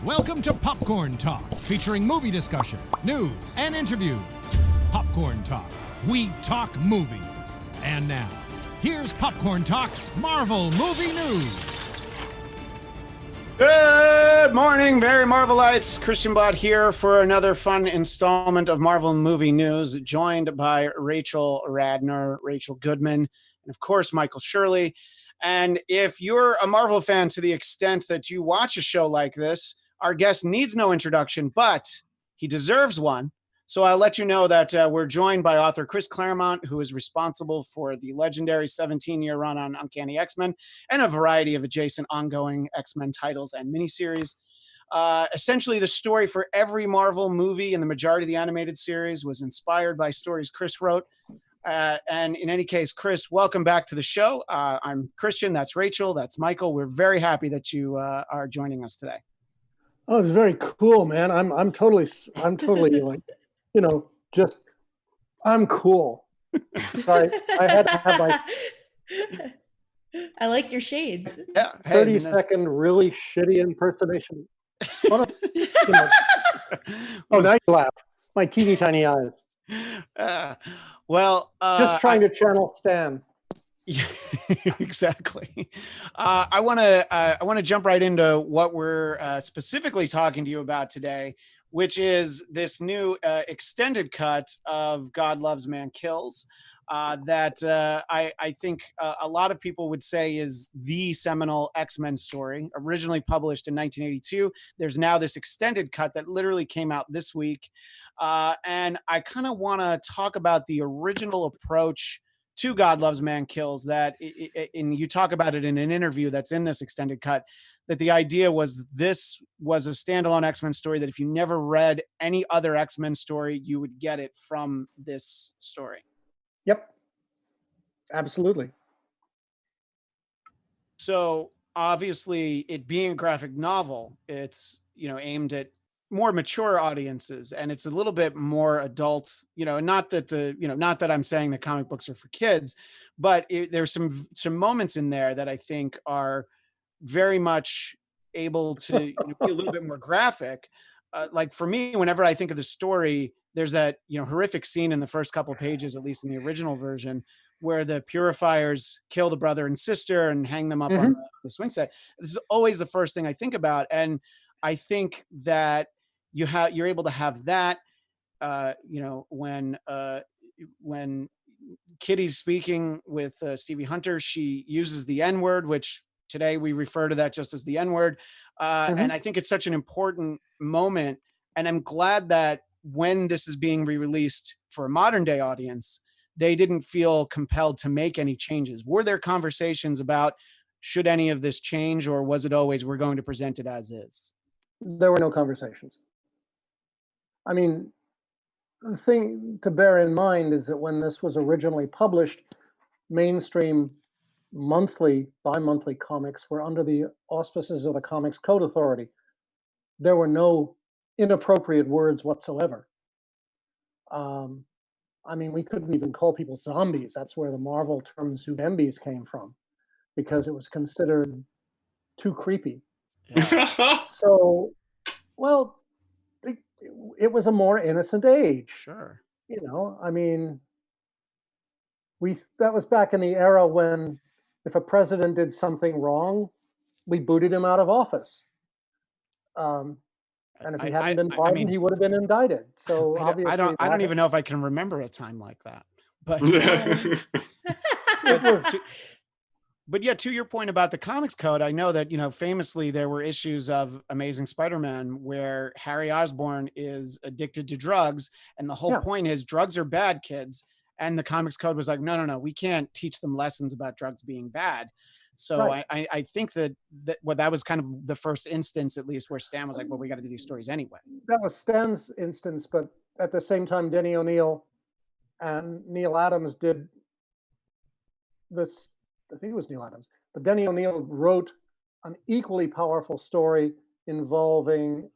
Welcome to Popcorn Talk, featuring movie discussion, news, and interviews. Popcorn Talk. We talk movies. And now, here's Popcorn Talk's Marvel Movie News. Good morning, Merry Marvelites. Christian Bott here for another fun installment of Marvel Movie News, joined by Rachel Radner, Rachel Goodman, and of course, Michael Shirley. And if you're a Marvel fan to the extent that you watch a show like this, our guest needs no introduction, but he deserves one. So I'll let you know that we're joined by author Chris Claremont, who is responsible for the legendary 17-year run on Uncanny X-Men and a variety of adjacent ongoing X-Men titles and miniseries. Essentially, the story for every Marvel movie and the majority of the animated series was inspired by stories Chris wrote. And in any case, Chris, welcome back to the show. I'm Christian. That's Rachel. That's Michael. We're very happy that you are joining us today. Oh, it's very cool, man. I'm totally like, I'm cool. I had to have my I like your shades. Yeah, 30-second really shitty impersonation. Oh, now you laugh. My teeny tiny eyes. Just trying to channel Stan. Yeah, exactly. I want to jump right into what we're specifically talking to you about today, which is this new extended cut of God Loves, Man Kills that I think a lot of people would say is the seminal X-Men story, originally published in 1982. There's now this extended cut that literally came out this week. And I kind of want to talk about the original approach to God Loves, Man Kills, that and you talk about it in an interview that's in this extended cut, that the idea was this was a standalone X-Men story, that if you never read any other X-Men story, you would get it from this story. Yep. Absolutely. So obviously, it being a graphic novel, it's, aimed at more mature audiences, and it's a little bit more adult, not that I'm saying that comic books are for kids, but there's some moments in there that I think are very much able to be a little bit more graphic. Like for me, whenever I think of the story, there's that, horrific scene in the first couple of pages, at least in the original version, where the purifiers kill the brother and sister and hang them up on the swing set. This is always the first thing I think about. And I think that you're able to have that, when Kitty's speaking with Stevie Hunter, she uses the N-word, which today we refer to that just as the N-word. And I think it's such an important moment. And I'm glad that when this is being re-released for a modern day audience, they didn't feel compelled to make any changes. Were there conversations about should any of this change, or was it always we're going to present it as is? There were no conversations. I mean, the thing to bear in mind is that when this was originally published, mainstream bi-monthly comics were under the auspices of the Comics Code Authority. There were no inappropriate words whatsoever. We couldn't even call people zombies. That's where the Marvel term Zubembies came from, because it was considered too creepy. Yeah. So, well, it was a more innocent age. Sure. That was back in the era when if a president did something wrong, we booted him out of office. And if he hadn't been pardoned, he would have been indicted. So obviously, I don't even know if I can remember a time like that. But but yeah, to your point about the Comics Code, I know that, famously there were issues of Amazing Spider-Man where Harry Osborn is addicted to drugs. And the whole point is drugs are bad, kids. And the Comics Code was like, no, we can't teach them lessons about drugs being bad. So right. I think that was kind of the first instance, at least, where Stan was like, well, we got to do these stories anyway. That was Stan's instance. But at the same time, Denny O'Neil and Neil Adams did this. I think it was Neil Adams, but Denny O'Neil wrote an equally powerful story involving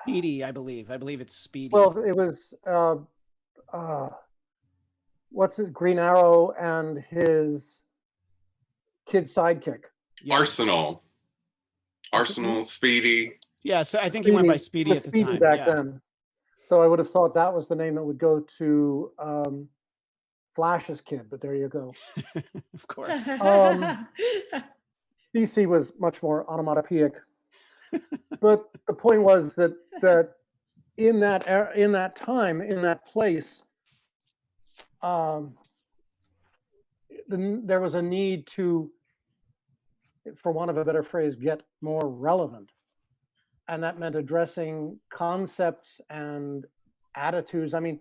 Speedy, I believe it's Speedy. Well, it was Green Arrow and his kid sidekick. Arsenal. Arsenal, Speedy. Yeah, so I think he went by Speedy at the Speedy time. back Yeah. then. So I would have thought that was the name that would go to Flash's kid, but there you go. Of course. DC was much more onomatopoeic. But the point was that in that time, in that place, there was a need to, for want of a better phrase, get more relevant. And that meant addressing concepts and attitudes. I mean,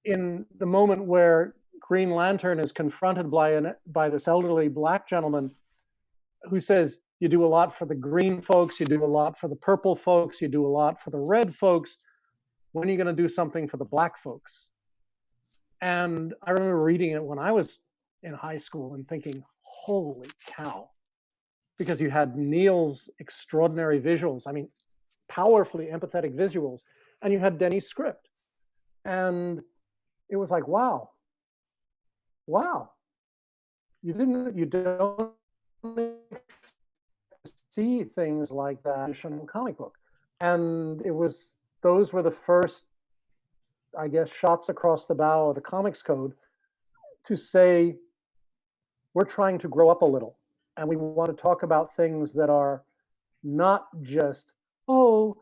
in the moment where Green Lantern is confronted by this elderly black gentleman who says, you do a lot for the green folks, you do a lot for the purple folks, you do a lot for the red folks. When are you going to do something for the black folks? And I remember reading it when I was in high school and thinking, holy cow. Because you had Neil's extraordinary visuals, I mean, powerfully empathetic visuals, and you had Denny's script. And it was like, wow. You don't see things like that in a comic book. And those were the first, I guess, shots across the bow of the Comics Code to say, we're trying to grow up a little. And we want to talk about things that are not just, oh,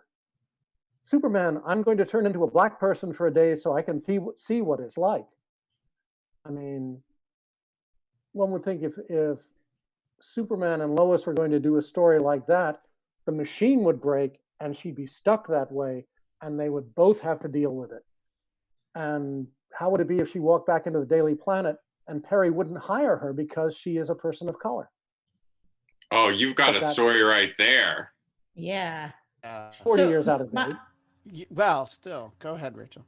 Superman, I'm going to turn into a black person for a day so I can see what it's like. I mean, one would think if Superman and Lois were going to do a story like that, the machine would break and she'd be stuck that way and they would both have to deal with it. And how would it be if she walked back into the Daily Planet and Perry wouldn't hire her because she is a person of color? Oh, you've got a story right there. Yeah. 40 years out of date. Well, still, go ahead, Rachel.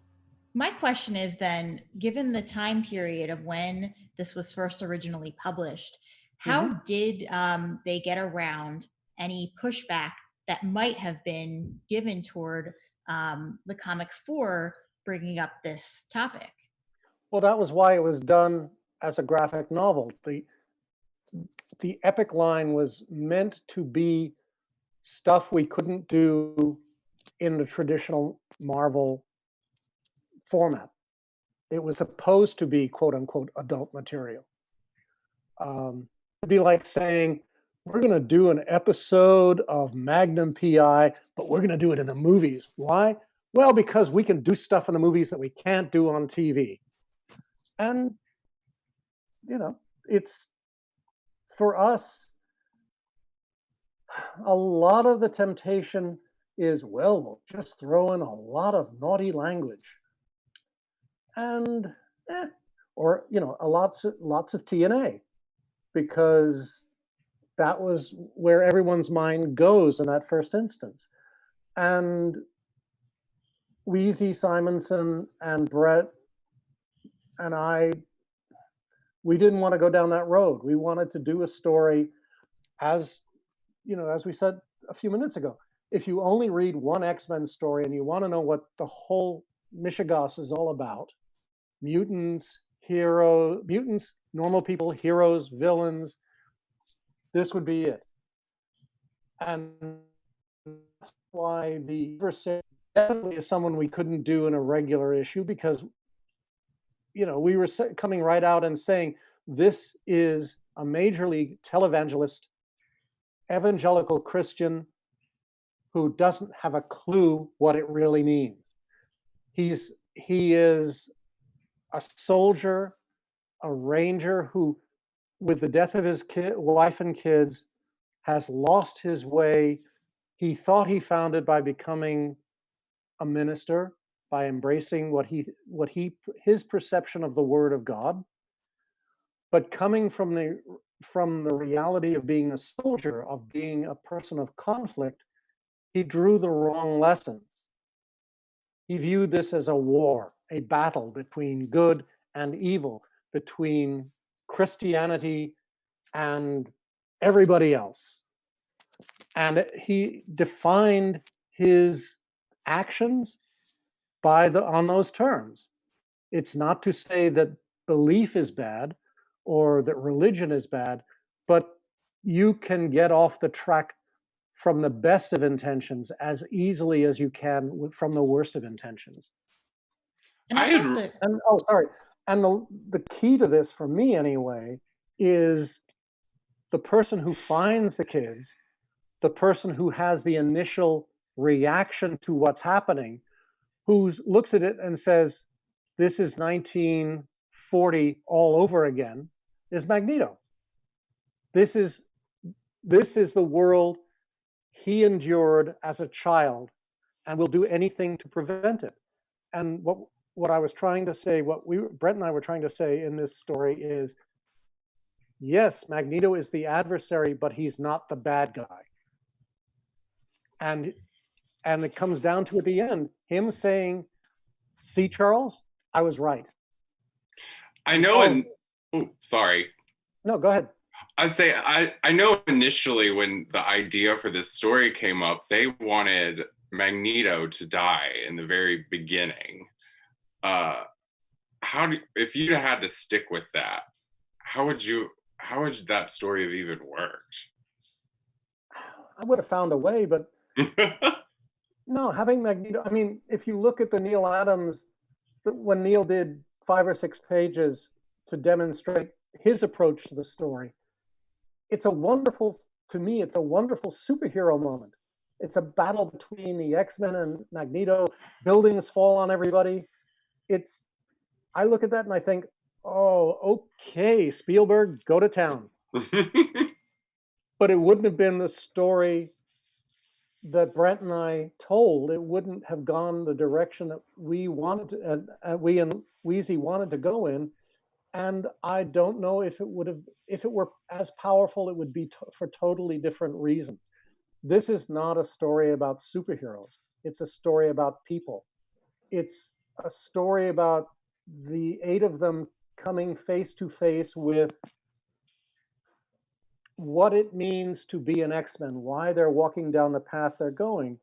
My question is then, given the time period of when this was first originally published, how did they get around any pushback that might have been given toward the comic for bringing up this topic? Well, that was why it was done as a graphic novel. The epic line was meant to be stuff we couldn't do in the traditional Marvel format. It was supposed to be quote unquote adult material. It'd be like saying, we're going to do an episode of Magnum PI, but we're going to do it in the movies. Why? Well, because we can do stuff in the movies that we can't do on TV. And, you know, it's, for us, a lot of the temptation is, well, we'll just throw in a lot of naughty language. And, or, you know, lots of TNA, because that was where everyone's mind goes in that first instance. And Weezy Simonson and Brett and I, we didn't want to go down that road. We wanted to do a story, as you know, as we said a few minutes ago, if you only read one X-Men story and you want to know what the whole Michigas is all about, mutants, normal people, heroes, villains, this would be it. And that's why the Adversary definitely is someone we couldn't do in a regular issue, because, you know, we were coming right out and saying, this is a major league televangelist, evangelical Christian who doesn't have a clue what it really means. He is a soldier, a ranger who, with the death of his wife and kids, has lost his way. He thought he found it by becoming a minister, by embracing his perception of the Word of God. But coming from the reality of being a soldier, of being a person of conflict, he drew the wrong lessons. He viewed this as a war, a battle between good and evil, between Christianity and everybody else. And he defined his actions on those terms. It's not to say that belief is bad or that religion is bad, but you can get off the track from the best of intentions as easily as you can from the worst of intentions. And I thought that, and oh, sorry. And the key to this, for me anyway, is the person who finds the kids, the person who has the initial reaction to what's happening, who looks at it and says, this is 1940 all over again, is Magneto. This is the world he endured as a child and will do anything to prevent it. And what I was trying to say, Brett and I were trying to say in this story is, yes, Magneto is the adversary, but he's not the bad guy. And it comes down to, at the end, him saying, see, Charles, I was right. I know. Sorry. No, go ahead. I know initially when the idea for this story came up, they wanted Magneto to die in the very beginning. If you'd had to stick with that, how would that story have even worked? I would have found a way, but no, having Magneto, I mean, if you look at the Neil Adams, when Neil did 5 or 6 pages to demonstrate his approach to the story, it's a wonderful superhero moment. It's a battle between the X-Men and Magneto. Buildings fall on everybody. I look at that and I think, oh, okay, Spielberg, go to town. But it wouldn't have been the story that Brent and I told. It wouldn't have gone the direction that we wanted to, we and Wheezy wanted to go in. And I don't know if it were as powerful, it would be for totally different reasons. This is not a story about superheroes. It's a story about people. It's a story about the 8 of them coming face to face with what it means to be an X-Men, why they're walking down the path they're going,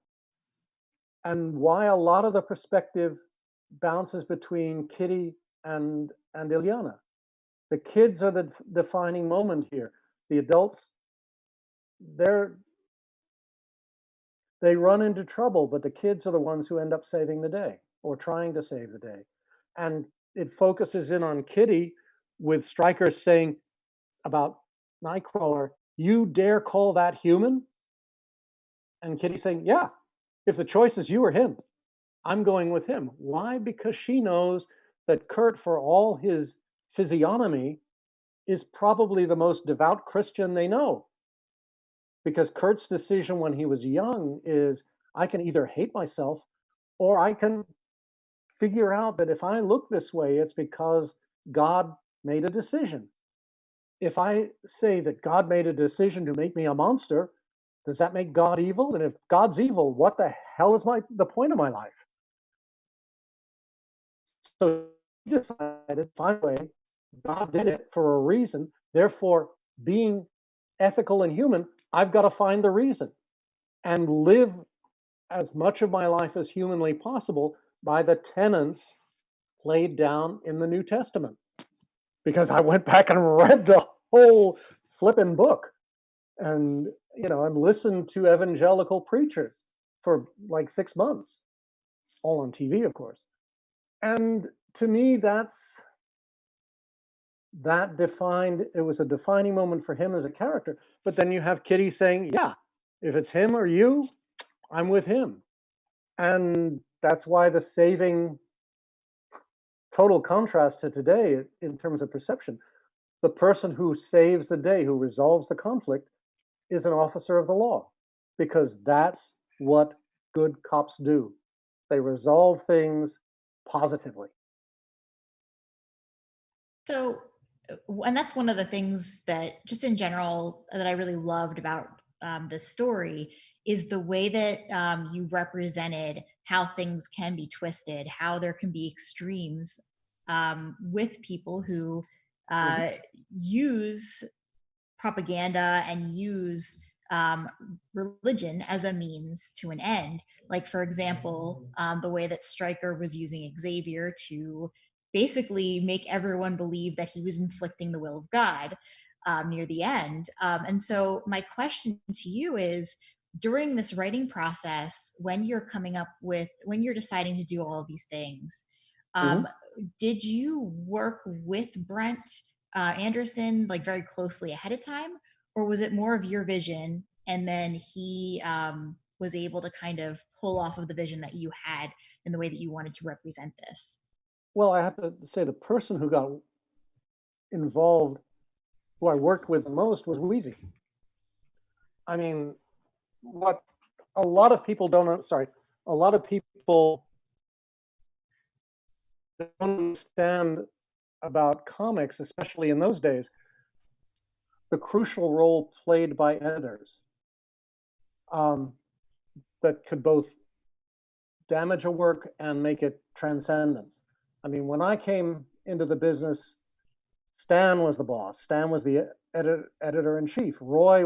and why a lot of the perspective bounces between Kitty and Illyana. The kids are the defining moment here. The adults, they run into trouble, but the kids are the ones who end up saving the day or trying to save the day. And it focuses in on Kitty with Stryker saying about Nightcrawler, you dare call that human? And Kitty saying, yeah, if the choice is you or him, I'm going with him. Why? Because she knows that Kurt, for all his physiognomy, is probably the most devout Christian they know. Because Kurt's decision when he was young is, I can either hate myself or I can figure out that if I look this way, it's because God made a decision. If I say that God made a decision to make me a monster, does that make God evil? And if God's evil, what the hell is the point of my life? So he decided, finally, God did it for a reason. Therefore, being ethical and human, I've got to find the reason and live as much of my life as humanly possible by the tenets laid down in the New Testament. Because I went back and read the whole flipping book and, and listened to evangelical preachers for like 6 months, all on TV, of course. And to me, it was a defining moment for him as a character. But then you have Kitty saying, yeah, if it's him or you, I'm with him. And that's why the saving, total contrast to today in terms of perception, the person who saves the day, who resolves the conflict, is an officer of the law, because that's what good cops do. They resolve things positively. So, and that's one of the things that just in general that I really loved about this story is the way that you represented how things can be twisted, how there can be extremes with people who use propaganda and use religion as a means to an end. Like, for example, the way that Stryker was using Xavier to basically make everyone believe that he was inflicting the will of God near the end. And so my question to you is, during this writing process, when you're deciding to do all of these things, did you work with Brent Anderson like very closely ahead of time, or was it more of your vision and then he was able to kind of pull off of the vision that you had in the way that you wanted to represent this? Well, I have to say the person who got involved, who I worked with the most, was Wheezy. I mean, what a lot of people a lot of people don't understand about comics, especially in those days, the crucial role played by editors that could both damage a work and make it transcendent. I mean, when I came into the business, Stan was the boss. Stan was the editor-in-chief. Roy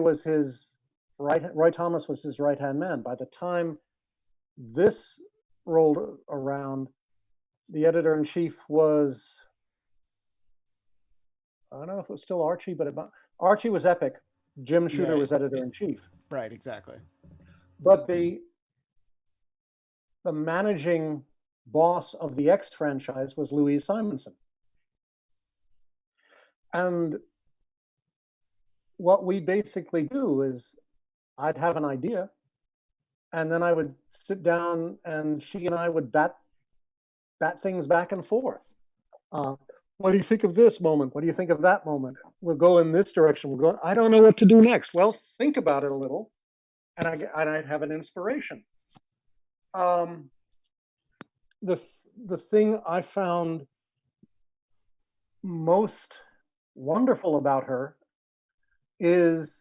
Thomas was his right-hand man. By the time this rolled around, the editor-in-chief was, I don't know if it was still Archie, but Archie was Epic. Jim Shooter was editor-in-chief. Right, exactly. But the managing boss of the X franchise was Louise Simonson. And what we basically do is I'd have an idea, and then I would sit down and she and I would bat things back and forth. What do you think of this moment? What do you think of that moment? We'll go in this direction. We'll go, I don't know what to do next. Well, think about it a little, and I'd have an inspiration. The thing I found most wonderful about her is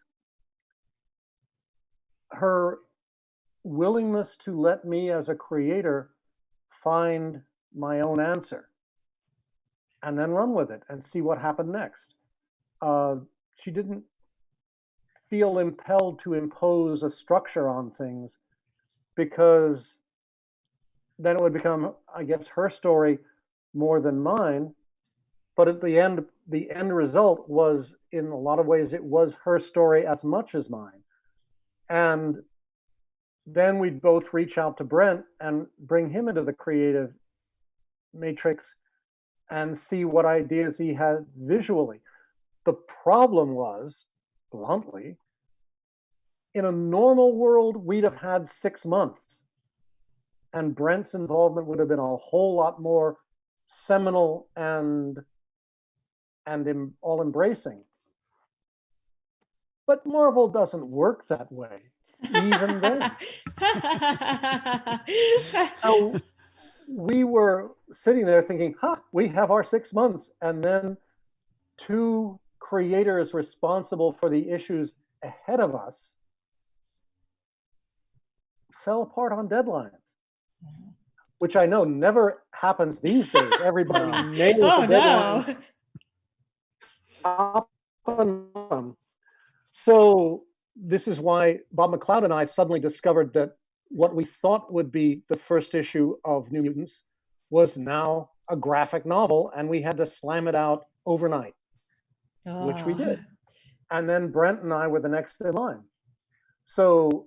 her willingness to let me as a creator find my own answer and then run with it and see what happened next. She didn't feel impelled to impose a structure on things, because then it would become, I guess, her story more than mine. But at the end result was, in a lot of ways, it was her story as much as mine. And then we'd both reach out to Brent and bring him into the creative matrix and see what ideas he had visually. The problem was, bluntly, in a normal world, we'd have had 6 months, and Brent's involvement would have been a whole lot more seminal and all-embracing. But Marvel doesn't work that way, even then. So we were sitting there thinking, we have our 6 months, and then 2 creators responsible for the issues ahead of us fell apart on deadlines, which I know never happens these days. Everybody nails a deadline. No. So this is why Bob McLeod and I suddenly discovered that what we thought would be the first issue of New Mutants was now a graphic novel, and we had to slam it out overnight, which we did. And then Brent and I were the next in line. So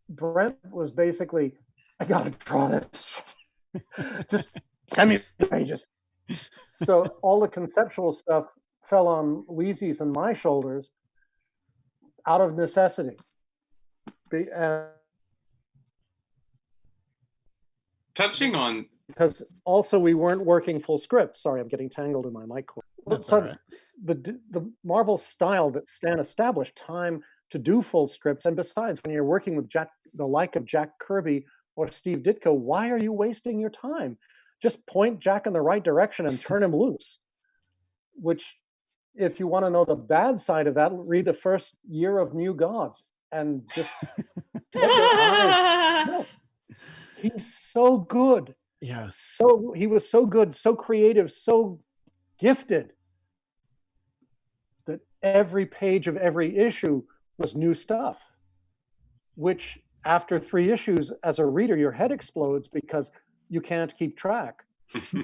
Brent was basically, I gotta draw this. Just send me the pages. So all the conceptual stuff fell on Wheezy's and my shoulders out of necessity. Touching on, because also we weren't working full script. Sorry, I'm getting tangled in my mic cord. That's all right. The Marvel style that Stan established, time to do full scripts, and besides, when you're working with the like of Jack Kirby or Steve Ditko, why are you wasting your time? Just point Jack in the right direction and turn him loose. Which, if you want to know the bad side of that, read the first year of New Gods and just get your eyes. No, he's so good. Yeah. So he was so good, so creative, so gifted that every page of every issue was new stuff, which after 3 issues, as a reader, your head explodes because you can't keep track.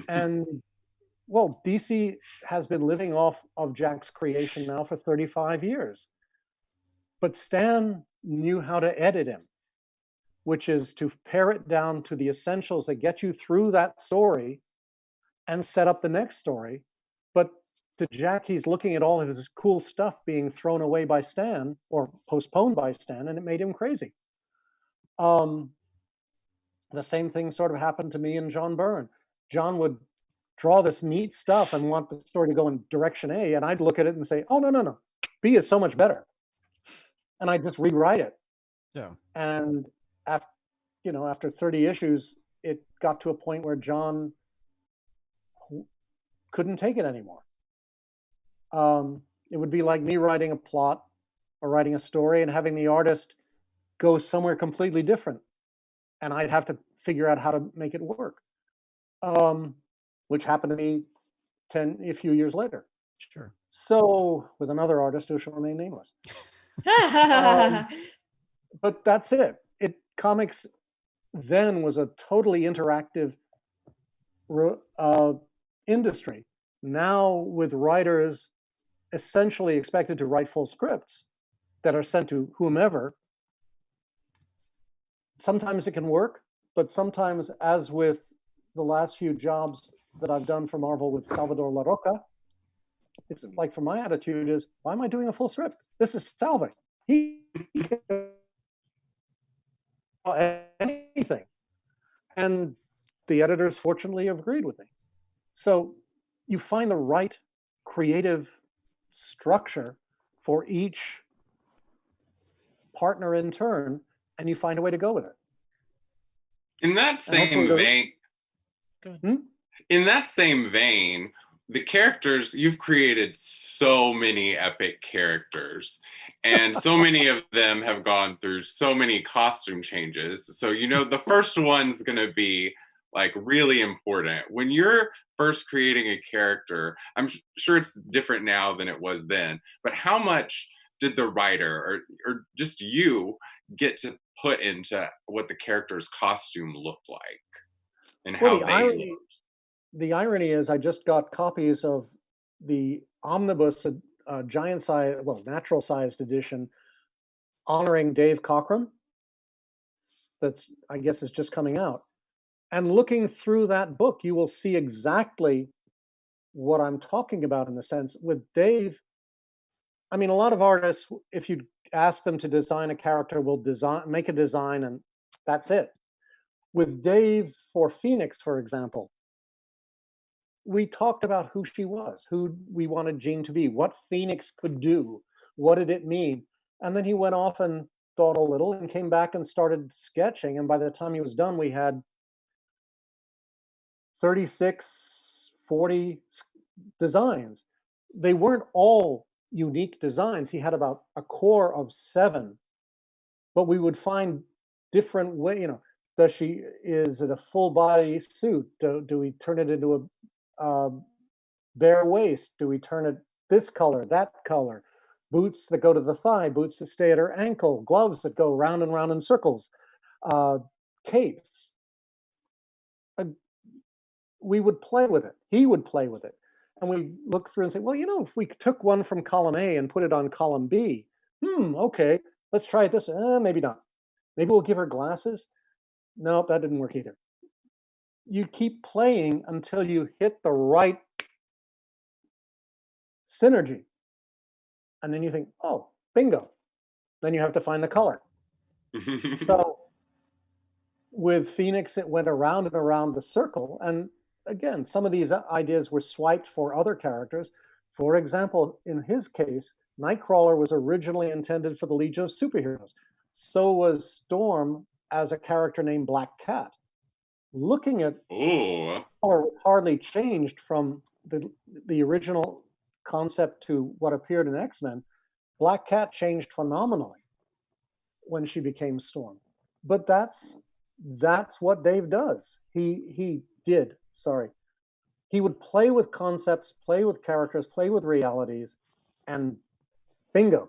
And well, DC has been living off of Jack's creation now for 35 years. But Stan knew how to edit him, which is to pare it down to the essentials that get you through that story and set up the next story. But to Jack, he's looking at all of his cool stuff being thrown away by Stan or postponed by Stan, and it made him crazy. The same thing sort of happened to me and John Byrne. John would draw this neat stuff and want the story to go in direction A, and I'd look at it and say, oh, no. B is so much better. And I'd just rewrite it. Yeah. And after 30 issues, it got to a point where John couldn't take it anymore. It would be like me writing a plot or writing a story and having the artist go somewhere completely different. And I'd have to figure out how to make it work, which happened to me a few years later. Sure. So with another artist who shall remain nameless. But that's it. Comics then was a totally interactive industry. Now with writers essentially expected to write full scripts that are sent to whomever, sometimes it can work, but sometimes, as with the last few jobs that I've done for Marvel with Salvador Larroca, it's like, for my attitude is, why am I doing a full script? This is Salvador. He can draw anything. And the editors fortunately have agreed with me. So you find the right creative structure for each partner in turn, and you find a way to go with it. In that same vein, the characters, you've created so many epic characters, and so many of them have gone through so many costume changes. So, the first one's going to be like really important. When you're first creating a character, I'm sure it's different now than it was then, but how much did the writer or just you get to put into what the character's costume looked like and how they looked? The irony is, I just got copies of the omnibus, giant size, natural sized edition, honoring Dave Cockrum. That's, I guess, is just coming out. And looking through that book, you will see exactly what I'm talking about in the sense with Dave. I mean, a lot of artists, if you ask them to design a character, will make a design, and that's it. With Dave, for Phoenix, for example, we talked about who she was, who we wanted Jean to be, what Phoenix could do, what did it mean? And then he went off and thought a little and came back and started sketching. And by the time he was done, we had 36, 40 designs. They weren't all unique designs. He had about a core of 7, but we would find different way, is it a full body suit? Do we turn it into a bare waist? Do we turn it this color, that color? Boots that go to the thigh, boots that stay at her ankle, gloves that go round and round in circles, capes. We would play with it. He would play with it. And we look through and say, well, if we took one from column A and put it on column B, okay, let's try it this way. Maybe not. Maybe we'll give her glasses. No, that didn't work either. You keep playing until you hit the right synergy. And then you think, oh, bingo. Then you have to find the color. So with Phoenix, it went around and around the circle. And again, some of these ideas were swiped for other characters. For example, in his case, Nightcrawler was originally intended for the Legion of Superheroes. So was Storm as a character named Black Cat. Looking at color hardly changed from the original concept to what appeared in X-Men. Black Cat changed phenomenally when she became Storm. But that's what Dave does. He would play with concepts, play with characters, play with realities, and bingo.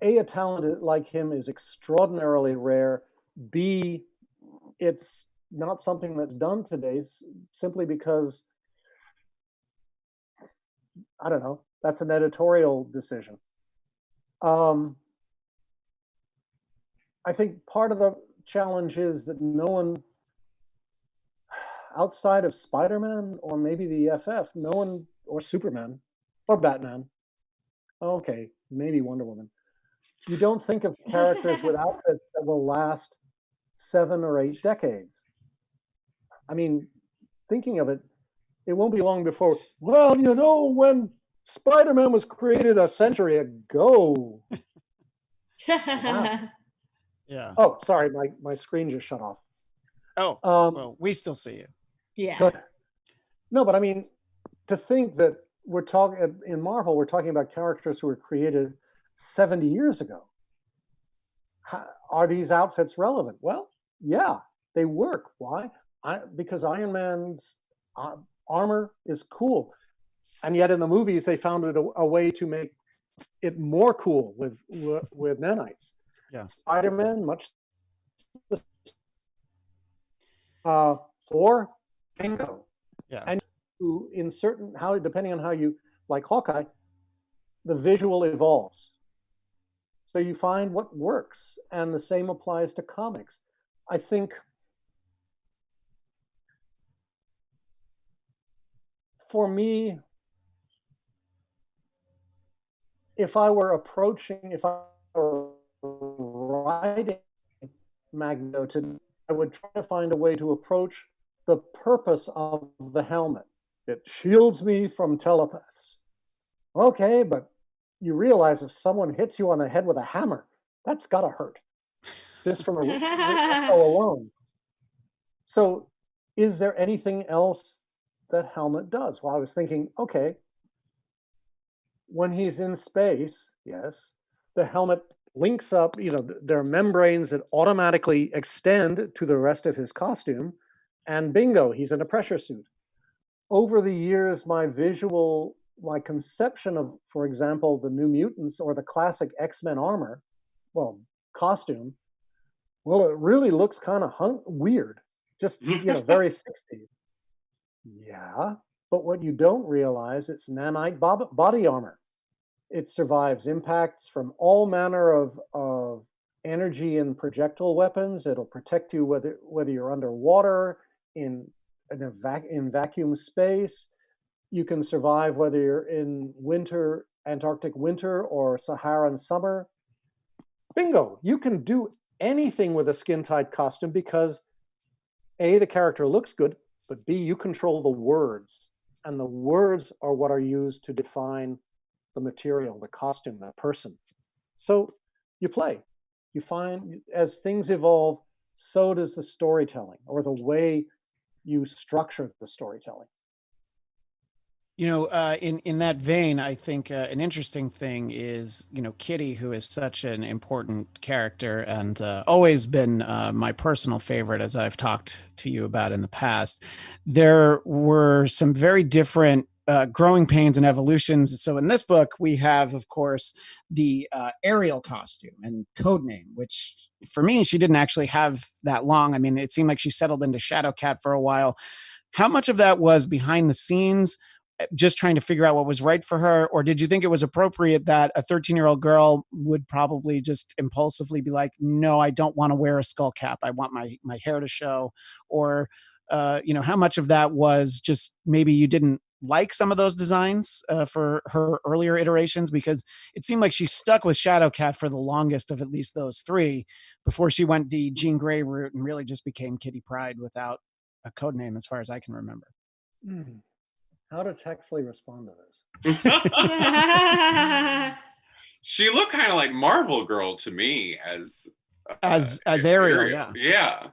A talent like him is extraordinarily rare. B, it's not something that's done today simply because I don't know. That's an editorial decision. I think part of the challenge is that no one outside of Spider-Man or maybe the FF, no one, or Superman or Batman, okay, maybe Wonder Woman, you don't think of characters with outfits that will last 7 or 8 decades. I mean, thinking of it, it won't be long before, well, you know, when Spider-Man was created a century ago. Wow. Yeah. Oh, sorry, my screen just shut off. Oh, well, we still see you. Yeah. But, no, but I mean, to think that we're talking in Marvel, we're talking about characters who were created 70 years ago. Are these outfits relevant? Well, yeah, they work. Why? Because Iron Man's armor is cool, and yet in the movies they found it a way to make it more cool with nanites. Yeah. Spider-Man, much. Thor, bingo. Yeah. And in certain depending on how you like Hawkeye, the visual evolves. So you find what works, and the same applies to comics. I think for me, if I were writing Magneto, I would try to find a way to approach the purpose of the helmet. It shields me from telepaths. Okay, but you realize if someone hits you on the head with a hammer, that's gotta hurt, just from a alone. So is there anything else that helmet does? Well, I was thinking, okay, when he's in space, yes, the helmet links up, you know, there are membranes that automatically extend to the rest of his costume, and bingo, he's in a pressure suit. Over the years, my conception of, for example, the New Mutants or the classic X-Men armor, well, costume, well, it really looks kind of weird, just, you know, very 60s. Yeah, but what you don't realize, it's nanite body armor. It survives impacts from all manner of energy and projectile weapons. It'll protect you whether you're underwater, in vacuum space. You can survive whether you're in winter, Antarctic winter, or Saharan summer. Bingo! You can do anything with a skin-tight costume because A, the character looks good, but B, you control the words. And the words are what are used to define the material, the costume, the person. So you play. You find as things evolve, so does the storytelling or the way you structure the storytelling. You know, in that vein, I think an interesting thing is, you know, Kitty, who is such an important character and always been my personal favorite, as I've talked to you about in the past. There were some very different growing pains and evolutions. So in this book, we have, of course, the Ariel costume and codename, which for me, she didn't actually have that long. I mean, it seemed like she settled into Shadowcat for a while. How much of that was behind the scenes, just trying to figure out what was right for her? Or did you think it was appropriate that a 13-year-old girl would probably just impulsively be like, no, I don't want to wear a skull cap. I want my hair to show. Or, you know, how much of that was just maybe you didn't like some of those designs for her earlier iterations? Because it seemed like she stuck with Shadowcat for the longest of at least those three before she went the Jean Grey route and really just became Kitty Pryde without a code name, as far as I can remember. How to tactfully respond to this? She looked kind of like Marvel Girl to me as Ariel, yeah. Yeah.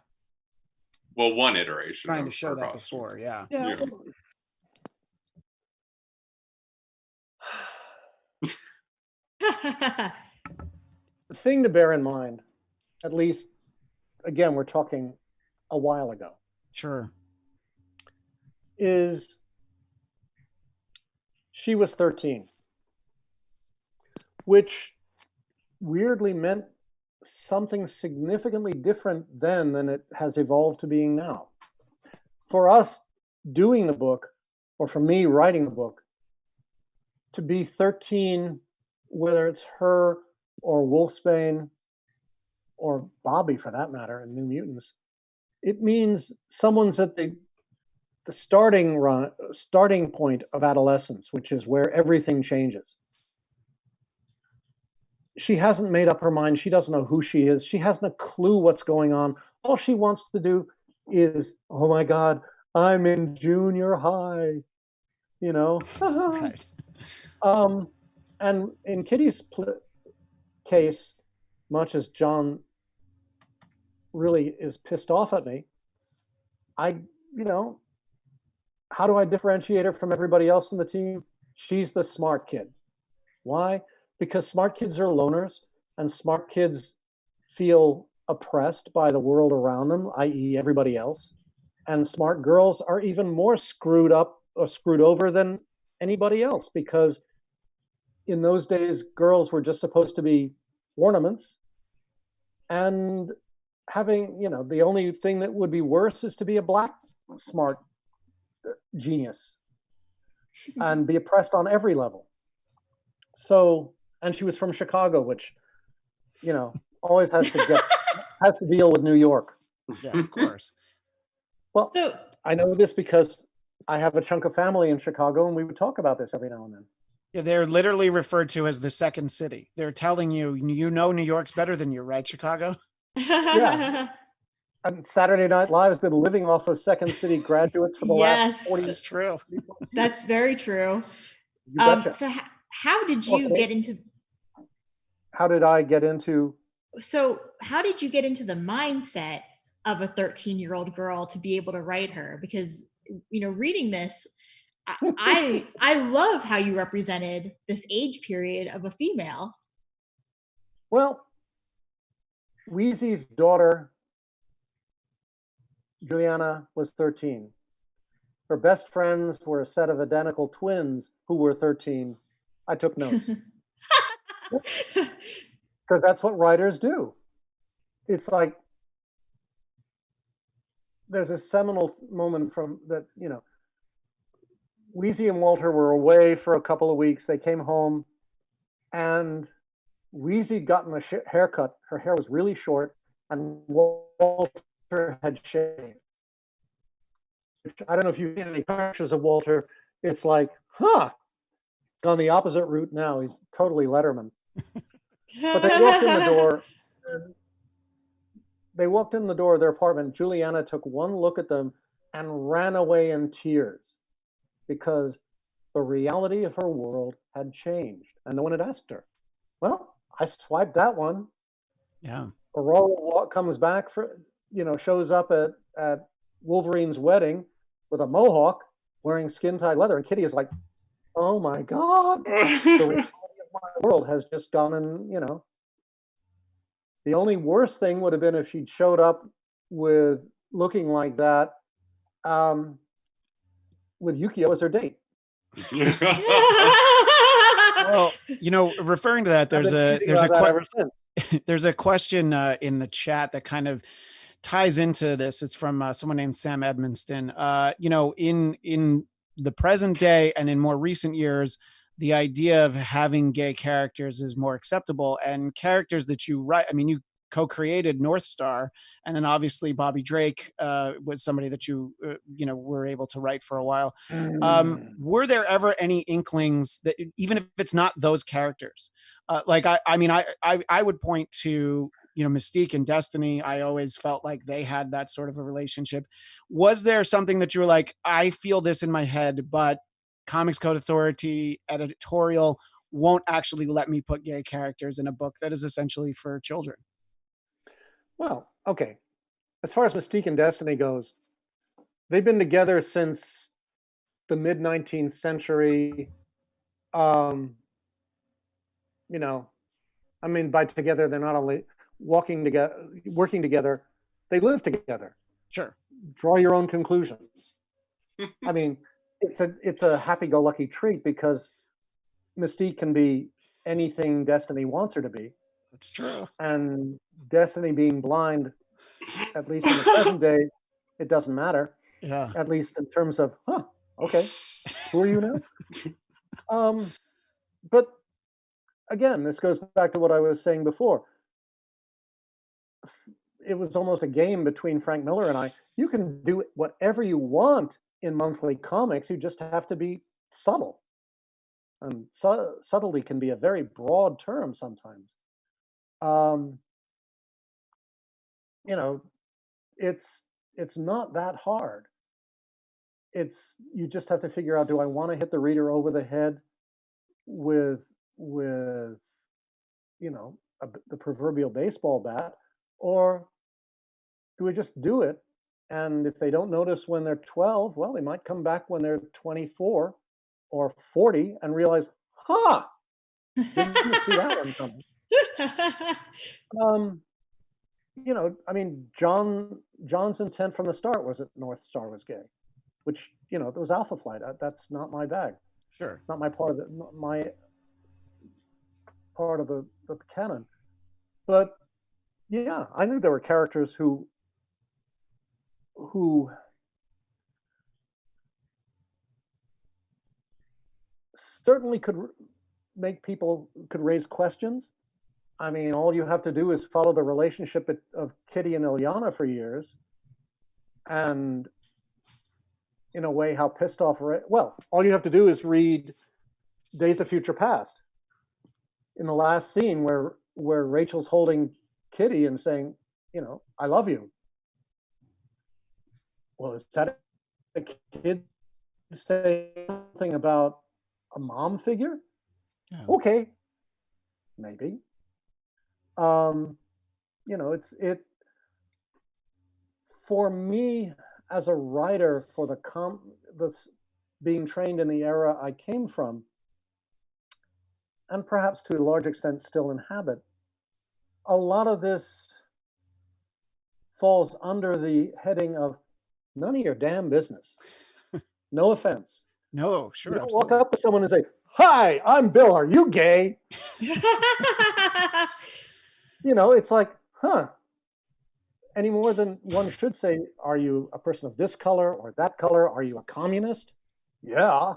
Well, one iteration. Trying to show that costume before, yeah. Yeah. The thing to bear in mind, at least, again, we're talking a while ago. Sure. Is she was 13, which weirdly meant something significantly different then than it has evolved to being now. For us doing the book, or for me writing the book, to be 13, whether it's her or Wolfsbane or Bobby for that matter in New Mutants, it means someone's at the starting point of adolescence, which is where everything changes. She hasn't made up her mind. She doesn't know who she is. She hasn't a clue what's going on. All she wants to do is, oh my God, I'm in junior high, you know. Right. And in Kitty's case, much as John really is pissed off at me, how do I differentiate her from everybody else in the team? She's the smart kid. Why? Because smart kids are loners, and smart kids feel oppressed by the world around them, i.e. everybody else. And smart girls are even more screwed up or screwed over than anybody else, because in those days, girls were just supposed to be ornaments. And having, the only thing that would be worse is to be a black smart genius and be oppressed on every level. So, and she was from Chicago, which, always has to deal with New York. Yeah, of course. Well, So I know this because I have a chunk of family in Chicago, and we would talk about this every now and then. Yeah, they're literally referred to as the second city. They're telling you, New York's better than you, right, Chicago? Yeah. And Saturday Night Live has been living off of Second City graduates for the Yes. last 40 That's true. That's very true. You betcha. So how did you get into? How did I get into? So how did you get into the mindset of a 13-year-old girl to be able to write her? Because reading this, I love how you represented this age period of a female. Well, Wheezy's daughter, Juliana, was 13. Her best friends were a set of identical twins who were 13. I took notes. Because that's what writers do. It's like there's a seminal moment from that, Wheezy and Walter were away for a couple of weeks. They came home, and Wheezy gotten a haircut. Her hair was really short, and Walter had shaved. I don't know if you've seen any pictures of Walter. It's like, he's gone the opposite route now. He's totally Letterman. But they walked in the door. They walked in the door of their apartment. Juliana took one look at them and ran away in tears because the reality of her world had changed, and no one had asked her. Well, I swiped that one. Yeah. Aurora comes back shows up at Wolverine's wedding with a mohawk, wearing skin-tight leather, and Kitty is like, "Oh my God, the reality of my world has just gone." And the only worst thing would have been if she'd showed up with looking like that, with Yukio as her date. Well, referring to that, there's a question in the chat that kind of ties into this. It's from someone named Sam Edmonston. In the present day and in more recent years, the idea of having gay characters is more acceptable, and characters that you write. I mean, you co-created North Star, and then obviously Bobby Drake was somebody that you were able to write for a while. Were there ever any inklings that, even if it's not those characters, I would point to Mystique and Destiny? I always felt like they had that sort of a relationship. Was there something that you were like, I feel this in my head, but Comics Code Authority editorial won't actually let me put gay characters in a book that is essentially for children? Well, okay. As far as Mystique and Destiny goes, they've been together since the mid-19th century. By together, they're not only working together, they live together. Sure. Draw your own conclusions. It's a happy-go-lucky treat because Mystique can be anything Destiny wants her to be. That's true. And Destiny being blind, at least in the present day, it doesn't matter. Yeah. At least in terms of, okay, who are you now? But again, this goes back to what I was saying before. It was almost a game between Frank Miller and I. You can do whatever you want in monthly comics. You just have to be subtle. And subtlety can be a very broad term sometimes. You know, it's not that hard. You just have to figure out, do I want to hit the reader over the head with you know, the proverbial baseball bat, or do we just do it? And if they don't notice when they're 12, well, they might come back when they're 24 or 40 and realize, didn't see that one coming. You know, I mean, John's intent from the start was that North Star was gay, which, you know, there was Alpha Flight. That's not my bag. Sure. Not my part of the canon. But yeah, I knew there were characters who certainly could raise questions. I mean, all you have to do is follow the relationship of Kitty and Ilyana for years, and in a way, how pissed off. Well, all you have to do is read Days of Future Past. In the last scene, where Rachel's holding Kitty and saying, you know, I love you. Well, is that a kid saying something about a mom figure? Yeah. Okay, maybe. You know, it for me as a writer, for the being trained in the era I came from, and perhaps to a large extent still inhabit, a lot of this falls under the heading of none of your damn business. No offense. No, sure. You don't walk up to someone and say, "Hi, I'm Bill. Are you gay?" You know, it's like, any more than one should say, are you a person of this color or that color? Are you a communist? Yeah.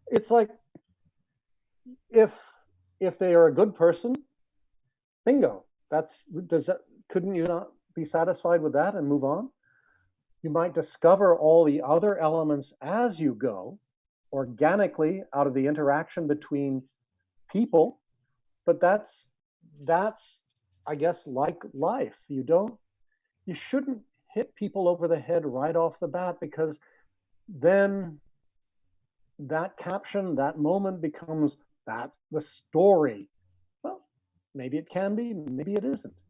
It's like, if they are a good person, bingo. Couldn't you not be satisfied with that and move on? You might discover all the other elements as you go, organically out of the interaction between people, but that's I guess like life. You shouldn't hit people over the head right off the bat, because then that caption, that moment becomes, that's the story. Well, maybe it can be, maybe it isn't.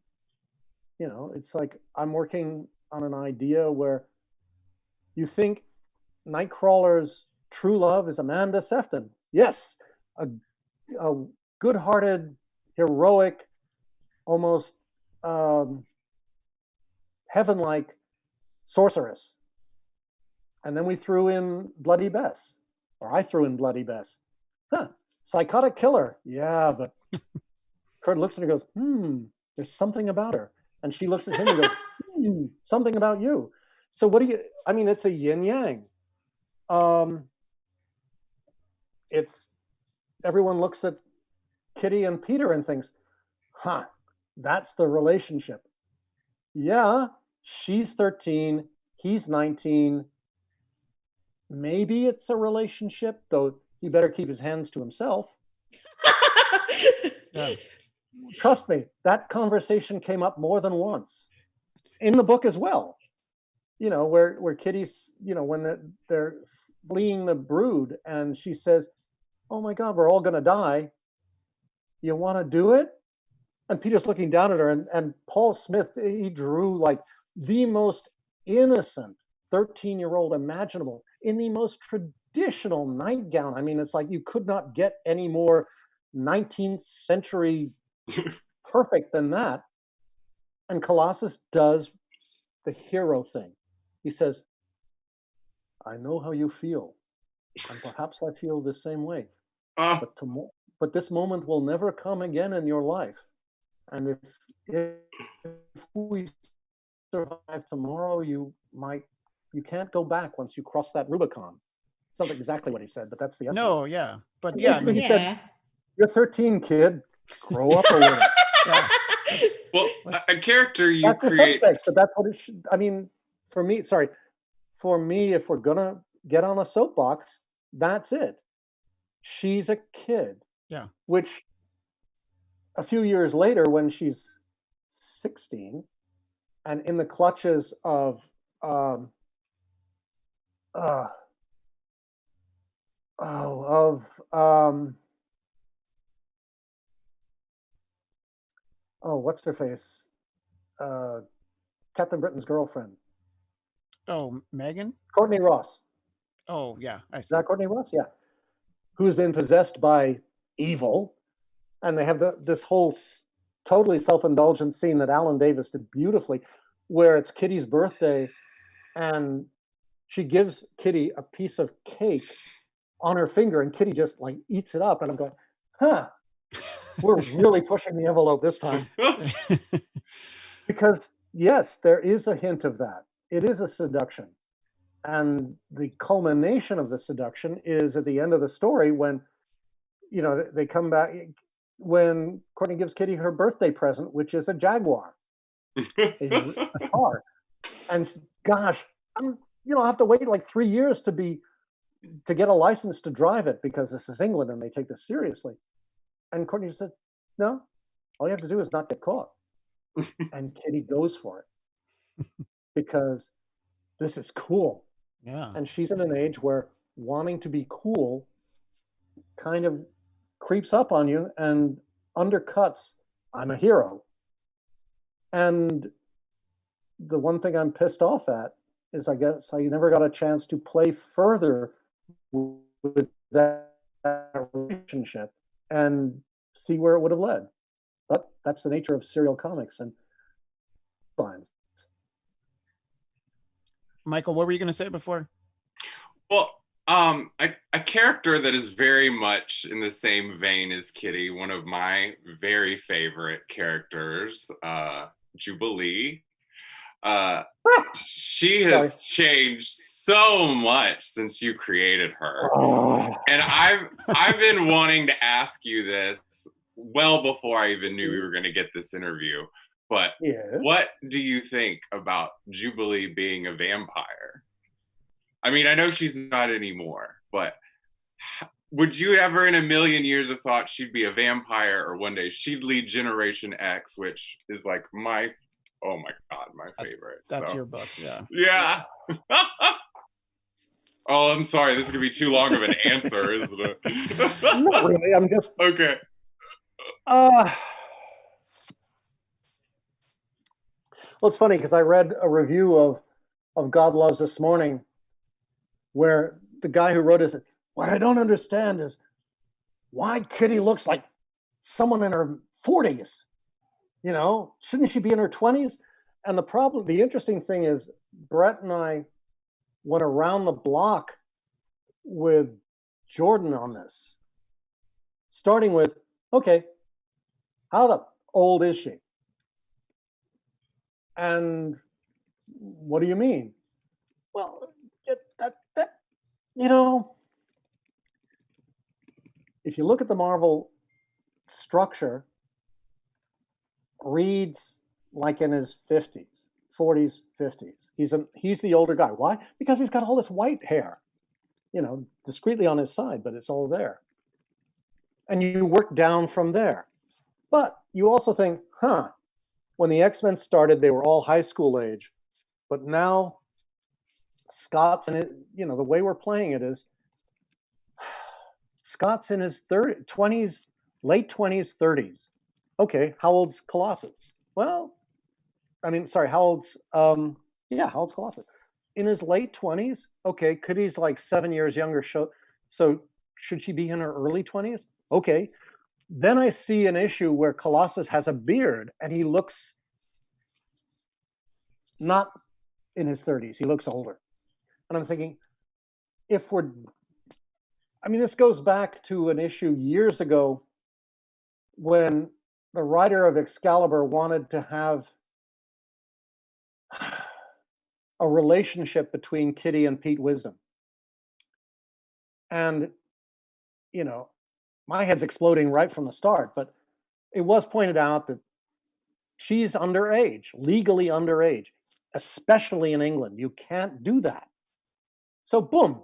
You know, it's like I'm working on an idea where you think Nightcrawler's true love is Amanda Sefton. Yes, a good-hearted, heroic, almost heaven-like sorceress. And then we threw in Bloody Bess, or I threw in Bloody Bess. Psychotic killer. Yeah, but Kurt looks at her and goes, there's something about her. And she looks at him and goes, something about you. So I mean, it's a yin-yang. Everyone looks at Kitty and Peter and thinks, that's the relationship. Yeah, she's 13, he's 19. Maybe it's a relationship, though he better keep his hands to himself. Yeah. Trust me, that conversation came up more than once in the book as well. You know, where Kitty's, you know, when they're fleeing the brood, and she says, "Oh my God, we're all going to die. You want to do it?" And Peter's looking down at her, and Paul Smith, he drew like the most innocent 13-year-old imaginable in the most traditional nightgown. I mean, it's like you could not get any more 19th century perfect than that. And Colossus does the hero thing. He says, "I know how you feel, and perhaps I feel the same way. But this moment will never come again in your life. And if we survive tomorrow, you can't go back once you cross that Rubicon." It's not exactly what he said, but that's the essence. No, yeah. But yeah, I mean, he said, You're 13, kid. Grow up a little. Yeah. Well, Let's- a character you That's the create. subtext, but that's what it should. I mean, for me, if we're gonna get on a soapbox, that's it. She's a kid. Yeah. Which a few years later, when she's 16 and in the clutches of um, uh, what's her face? Captain Britain's girlfriend, Oh, Megan? Courtney Ross. Oh, yeah. I Is see. that Courtney Ross? Yeah. Who's been possessed by evil. And they have this whole totally self-indulgent scene that Alan Davis did beautifully, where it's Kitty's birthday and she gives Kitty a piece of cake on her finger and Kitty just like eats it up. And I'm going, huh, we're really pushing the envelope this time. Because yes, there is a hint of that. It is a seduction. And the culmination of the seduction is at the end of the story when, you know, they come back, when Courtney gives Kitty her birthday present, which is a Jaguar, a car. And gosh, I have to wait like 3 years to get a license to drive it because this is England and they take this seriously. And Courtney said, no, all you have to do is not get caught. And Kitty goes for it because this is cool. Yeah. And she's in an age where wanting to be cool kind of creeps up on you and undercuts, I'm a hero. And the one thing I'm pissed off at is I guess I never got a chance to play further with that relationship and see where it would have led. But that's the nature of serial comics and lines. Michael, what were you going to say before? Well, a character that is very much in the same vein as Kitty, one of my very favorite characters, Jubilee. She has changed so much since you created her. And I've been wanting to ask you this well before I even knew we were going to get this interview. But what do you think about Jubilee being a vampire? I mean, I know she's not anymore, but would you ever in a million years have thought she'd be a vampire or one day she'd lead Generation X, which is like my favorite. That's your book, yeah. Yeah. Oh, I'm sorry. This is going to be too long of an answer, isn't it? Not really. I'm just... Okay. Well, it's funny because I read a review of God Loves This Morning where the guy who wrote it said, what I don't understand is why Kitty looks like someone in her 40s. You know, shouldn't she be in her 20s? And the interesting thing is Brett and I went around the block with Jordan on this, starting with, okay, how the old is she? And what do you mean? Well, if you look at the Marvel structure, Reed's like in his 50s, 40s, 50s. He's the older guy. Why? Because he's got all this white hair, discreetly on his side, but it's all there. And you work down from there. But you also think, when the X-Men started, they were all high school age. But now Scott's in it, the way we're playing it is Scott's in his 20s, late 20s, 30s. Okay, how old's Colossus? Well, how old's Colossus? In his late 20s? Okay, Kitty's like 7 years younger. So should she be in her early 20s? Okay. Then I see an issue where Colossus has a beard and he looks not in his 30s. He looks older. And I'm thinking, this goes back to an issue years ago when the writer of Excalibur wanted to have a relationship between Kitty and Pete Wisdom. And, my head's exploding right from the start, but it was pointed out that she's underage, legally underage, especially in England. You can't do that. So boom,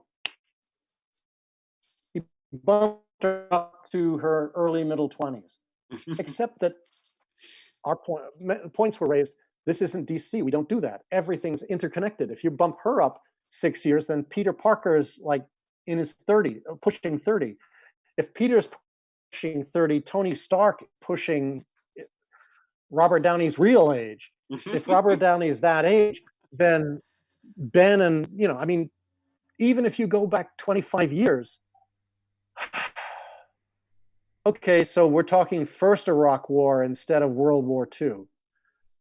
he bumped her up to her early middle 20s. Except that our points were raised. This isn't DC. We don't do that. Everything's interconnected. If you bump her up 6 years, then Peter Parker is like in his 30, pushing 30. If Peter's pushing 30, Tony Stark pushing Robert Downey's real age. If Robert Downey is that age, then Ben and, I mean, even if you go back 25 years, okay, so we're talking first Iraq War instead of World War II.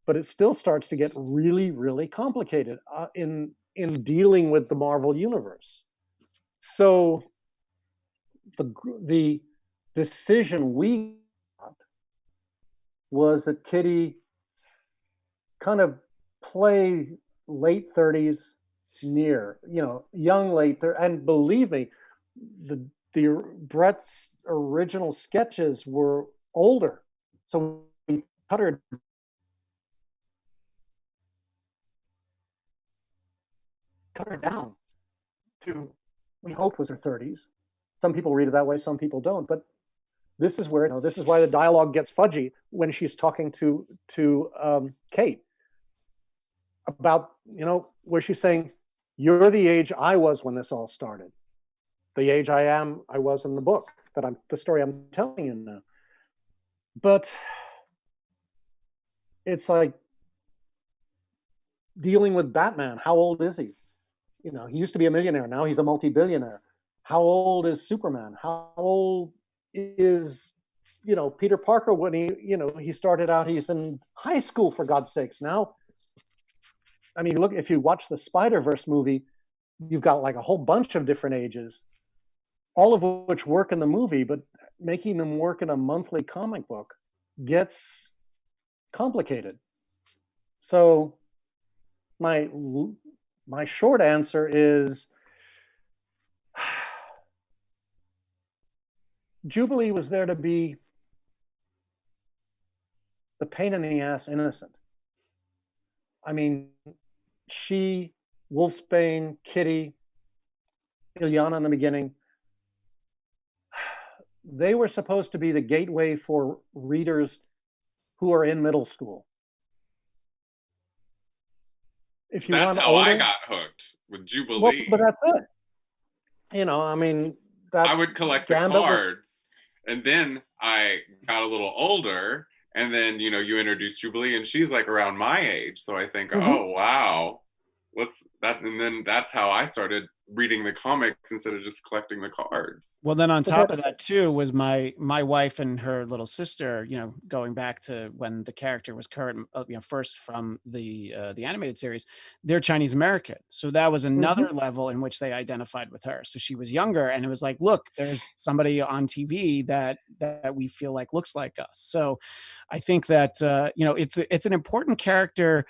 But it still starts to get really, really complicated in dealing with the Marvel Universe. So the decision we got was that Kitty kind of play late 30s, young late 30s. And believe me, the Brett's original sketches were older. So we cut her down to, we hope, was her 30s. Some people read it that way, some people don't. But this is where, this is why the dialogue gets fudgy when she's talking to Kate about, where she's saying, you're the age I was when this all started. The age I was in the book, the story I'm telling you now. But it's like dealing with Batman. How old is he? He used to be a millionaire. Now he's a multi-billionaire. How old is Superman? How old is, Peter Parker when he started out, he's in high school, for God's sakes. Now, I mean, look, if you watch the Spider-Verse movie, you've got like a whole bunch of different ages, all of which work in the movie, but making them work in a monthly comic book gets complicated. So my short answer is Jubilee was there to be the pain in the ass innocent. I mean, she, Wolfsbane, Kitty, Illyana in the beginning, they were supposed to be the gateway for readers who are in middle school. If you That's want how older, I got hooked with Jubilee. well, but that's it. I mean, I would collect the cards, and then I got a little older, and then you introduced Jubilee, and she's like around my age, so I think, oh wow, what's that? And then that's how I started reading the comics instead of just collecting the cards. Well, then on top of that too was my wife and her little sister, going back to when the character was first from the animated series, they're Chinese American. So that was another level in which they identified with her. So she was younger, and it was like, look, there's somebody on TV that we feel like looks like us. So I think that it's an important character,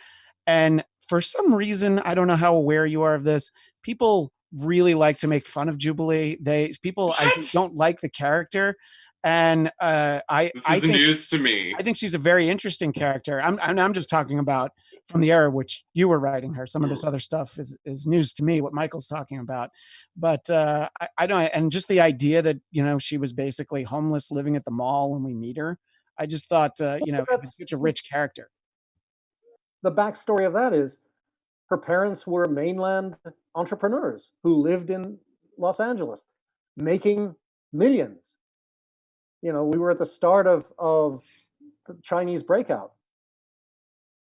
and for some reason, I don't know how aware you are of this, people really like to make fun of Jubilee. I think, don't like the character, and I think news to me. I think she's a very interesting character. I'm just talking about from the era which you were writing her. Some of this other stuff is news to me, what Michael's talking about. But I don't, and just the idea that she was basically homeless, living at the mall when we meet her. I just thought it was such a rich character. The backstory of that is her parents were mainland entrepreneurs who lived in Los Angeles, making millions. We were at the start of the Chinese breakout.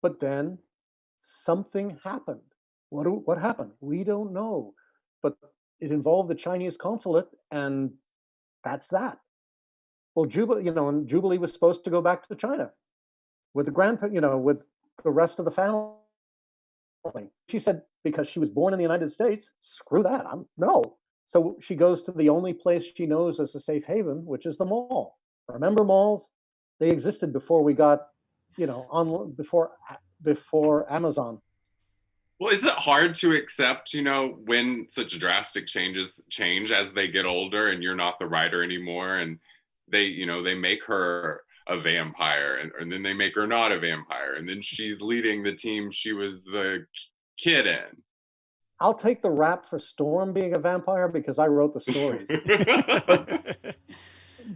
But then something happened. What happened? We don't know. But it involved the Chinese consulate, and that's that. Well, Jubilee was supposed to go back to China with with the rest of the family. She said, because she was born in the United States, screw that. No. So she goes to the only place she knows as a safe haven, which is the mall. Remember malls? They existed before we got, before Amazon. Well, is it hard to accept, when such drastic change as they get older and you're not the writer anymore, and they make her a vampire, and then they make her not a vampire, and then she's leading the team she was the kid in. I'll take the rap for Storm being a vampire because I wrote the stories.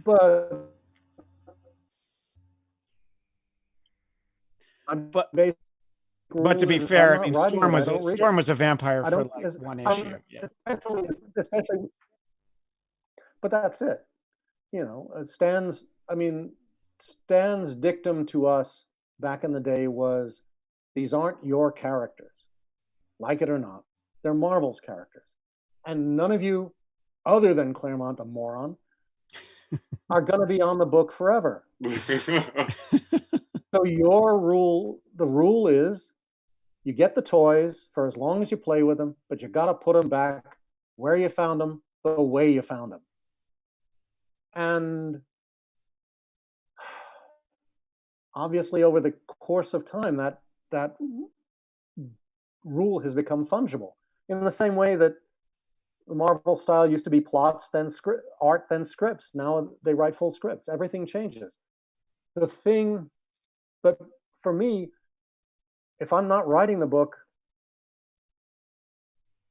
but But to be fair, I mean, Storm was a vampire for like one issue. Yeah. Especially, but that's it. Stan's dictum to us back in the day was, these aren't your characters, like it or not. They're Marvel's characters. And none of you, other than Claremont, a moron, are going to be on the book forever. So the rule is, you get the toys for as long as you play with them, but you got to put them back where you found them, the way you found them. And obviously, over the course of time, that rule has become fungible. In the same way that the Marvel style used to be plots, then art, then scripts. Now they write full scripts. Everything changes. But for me, if I'm not writing the book,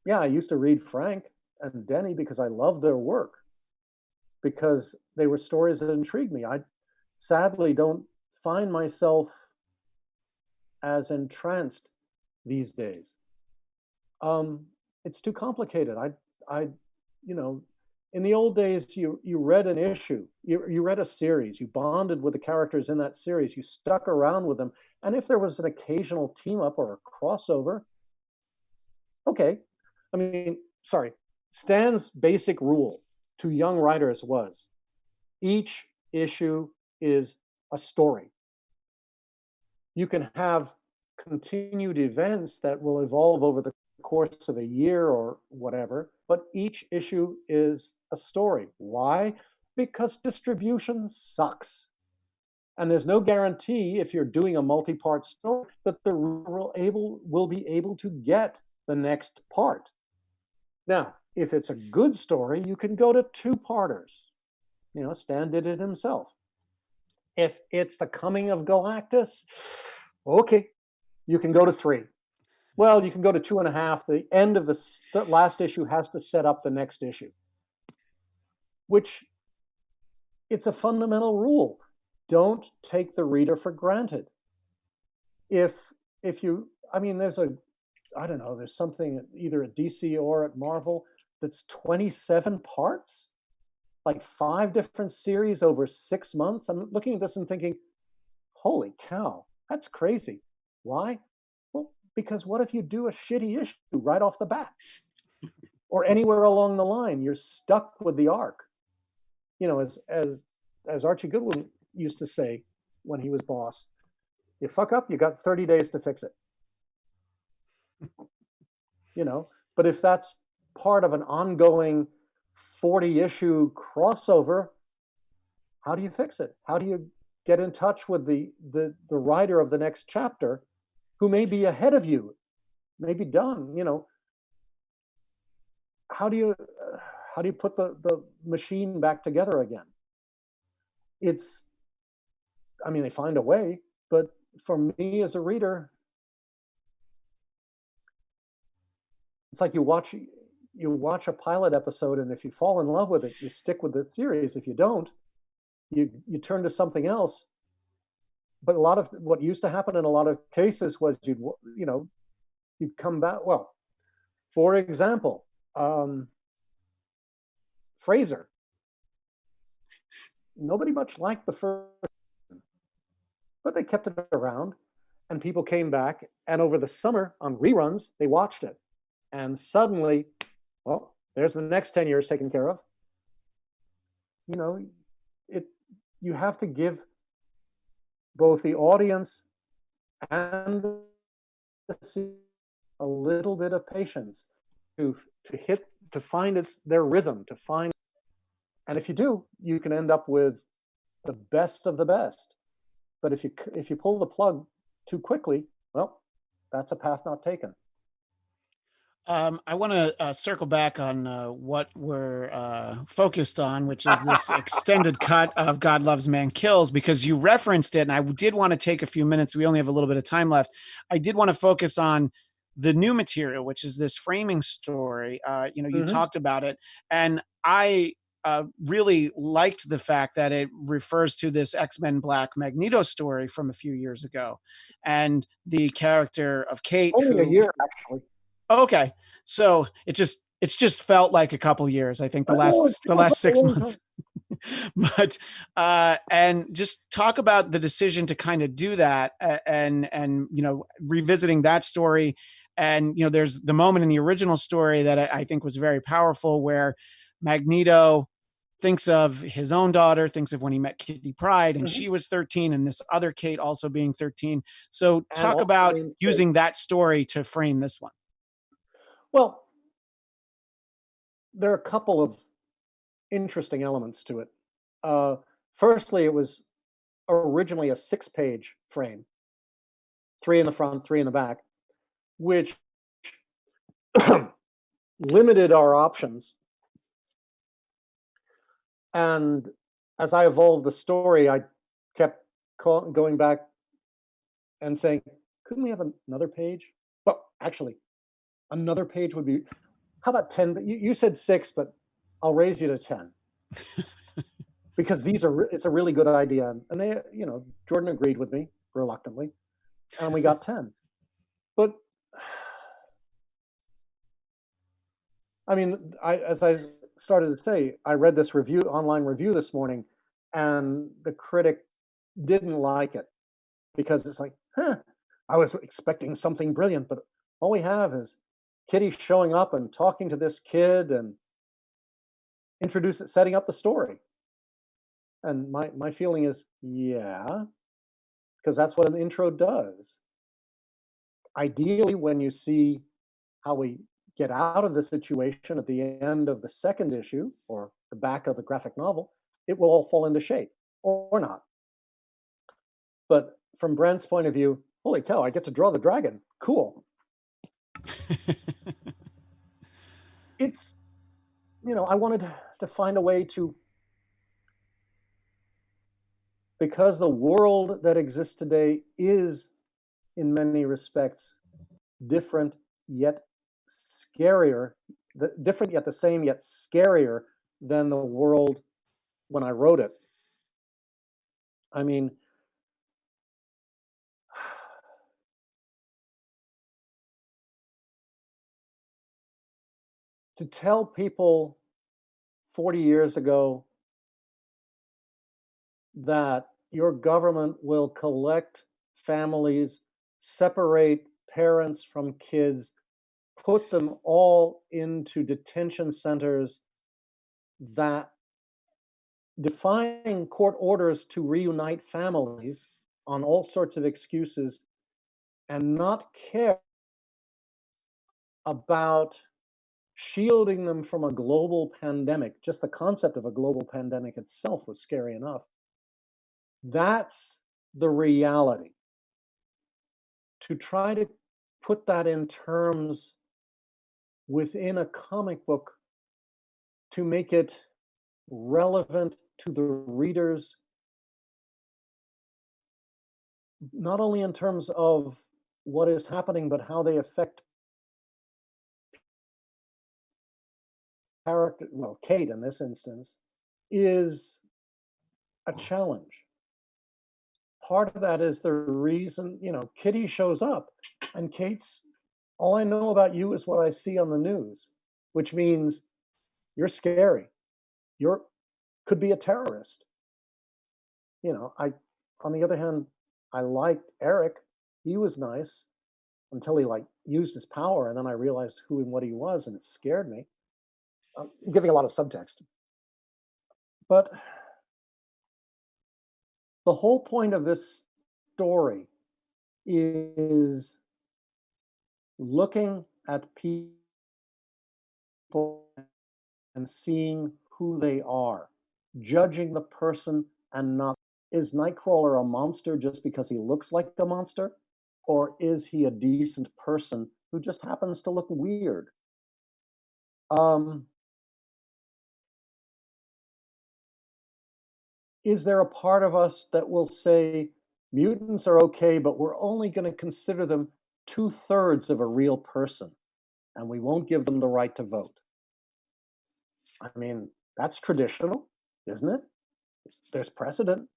yeah, I used to read Frank and Denny because I loved their work, because they were stories that intrigued me. I sadly don't find myself as entranced these days. It's too complicated. In the old days, you read an issue, you read a series, you bonded with the characters in that series, you stuck around with them, and if there was an occasional team up or a crossover, okay. Stan's basic rule to young writers was, each issue is a story. You can have continued events that will evolve over the course of a year or whatever, but each issue is a story. Why? Because distribution sucks. And there's no guarantee, if you're doing a multi-part story, that the reader will be able to get the next part. Now, if it's a good story, you can go to two-parters. Stan did it himself. If it's the coming of Galactus, okay, you can go to 3. Well, you can go to 2.5. The end of the last issue has to set up the next issue, which, it's a fundamental rule. Don't take the reader for granted. There's something either at DC or at Marvel that's 27 parts, like 5 different series over 6 months. I'm looking at this and thinking, holy cow, that's crazy. Why? Well, because what if you do a shitty issue right off the bat? Or anywhere along the line, you're stuck with the arc. As Archie Goodwin used to say when he was boss, you fuck up, you got 30 days to fix it. But if that's part of an ongoing 40-issue crossover, how do you fix it? How do you get in touch with the writer of the next chapter, who may be ahead of you, may be done? How do you put the machine back together again? They find a way, but for me as a reader, it's like you watch a pilot episode, and if you fall in love with it, you stick with the series. If you don't, you turn to something else. But a lot of what used to happen in a lot of cases was you'd come back. Well, for example, Fraser. Nobody much liked the first, but they kept it around, and people came back, and over the summer on reruns, they watched it. And suddenly, well, there's the next 10 years taken care of. You have to give both the audience and the a little bit of patience to find their rhythm, to find. And if you do, you can end up with the best of the best. But if you pull the plug too quickly, well, that's a path not taken. I want to circle back on what we're focused on, which is this extended cut of God Loves, Man Kills, because you referenced it, and I did want to take a few minutes. We only have a little bit of time left. I did want to focus on the new material, which is this framing story. You talked about it, and I really liked the fact that it refers to this X-Men Black Magneto story from a few years ago, and the character of Kate, Only a who year, actually. Okay. So it's just felt like a couple years, I think the last 6 months. But and just talk about the decision to kind of do that, and revisiting that story. And there's the moment in the original story that I think was very powerful, where Magneto thinks of his own daughter, thinks of when he met Kitty Pryde, and she was 13, and this other Kate also being 13. So talk about using that story to frame this one. Well, there are a couple of interesting elements to it. Firstly, it was originally a 6-page frame, 3 in the front, 3 in the back, which limited our options. And as I evolved the story, I kept going back and saying, couldn't we have another page? Well, actually, another page would be, how about 10? But you said 6, but I'll raise you to 10. Because it's a really good idea. And they, Jordan agreed with me reluctantly, and we got 10. But I mean, as I started to say, I read this online review this morning, and the critic didn't like it because it's like, I was expecting something brilliant, but all we have is Kitty showing up and talking to this kid and setting up the story. And my feeling is, yeah, because that's what an intro does. Ideally, when you see how we get out of the situation at the end of the second issue or the back of the graphic novel, it will all fall into shape or not. But from Brent's point of view, holy cow, I get to draw the dragon. Cool. It's, I wanted to find a way to, because the world that exists today is in many respects different yet scarier, different yet the same yet scarier than the world when I wrote it. I mean, to tell people 40 years ago that your government will collect families, separate parents from kids, put them all into detention centers, that defying court orders to reunite families on all sorts of excuses, and not care about shielding them from a global pandemic. Just the concept of a global pandemic itself was scary enough. That's the reality. To try to put that in terms within a comic book to make it relevant to the readers, not only in terms of what is happening, but how they affect character, well, Kate in this instance, is a challenge. Part of that is the reason, Kitty shows up and Kate's, all I know about you is what I see on the news, which means you're scary. Could be a terrorist. On the other hand, I liked Eric. He was nice until he used his power, and then I realized who and what he was, and it scared me. I'm giving a lot of subtext. But the whole point of this story is looking at people and seeing who they are, judging the person and not. Is Nightcrawler a monster just because he looks like a monster? Or is he a decent person who just happens to look weird. Is there a part of us that will say mutants are okay, but we're only going to consider them 2/3 of a real person, and we won't give them the right to vote? I mean, that's traditional, isn't it? There's precedent.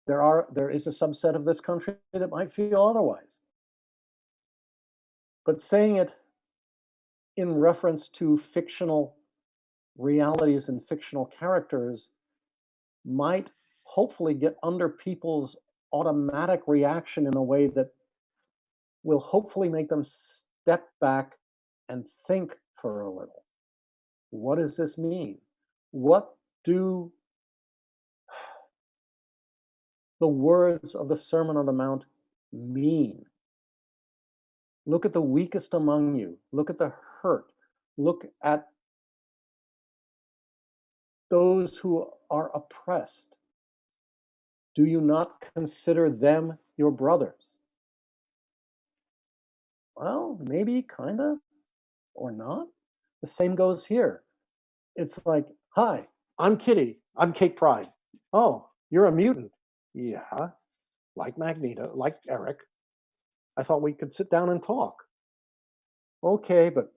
There is a subset of this country that might feel otherwise. But saying it in reference to fictional realities and fictional characters might hopefully get under people's automatic reaction in a way that will hopefully make them step back and think for a little. What does this mean? What do the words of the Sermon on the Mount mean? Look at the weakest among you. Look at the hurt. Look at those who are oppressed. Do you not consider them your brothers? Well, maybe, kind of, or not. The same goes here. It's like, hi, I'm Kitty. I'm Kate Pryde. Oh, you're a mutant. Yeah, like Magneto, like Eric. I thought we could sit down and talk. Okay, but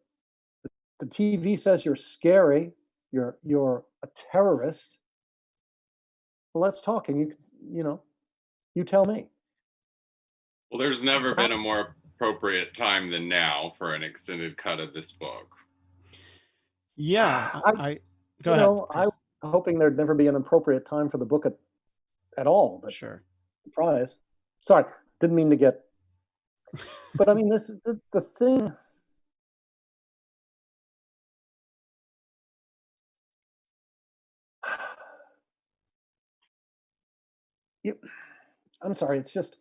the TV says you're scary. You're a terrorist. Well, let's talk, and you tell me. Well, there's never been a more appropriate time than now for an extended cut of this book. Yeah, I go ahead. I'm hoping there'd never be an appropriate time for the book at all. But sure. Surprise. Sorry, didn't mean to get. But I mean, this is the thing. I'm sorry. It's just.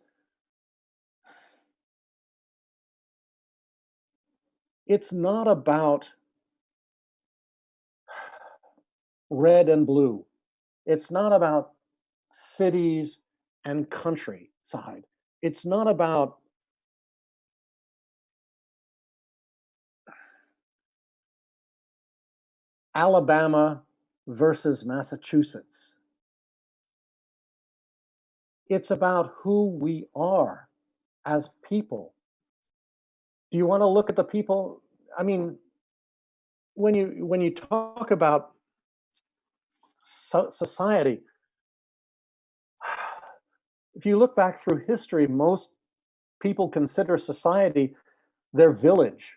It's not about red and blue. It's not about cities and countryside. It's not about Alabama versus Massachusetts. It's about who we are as people. Do you want to look at the people? I mean, when you talk about society, if you look back through history, most people consider society their village,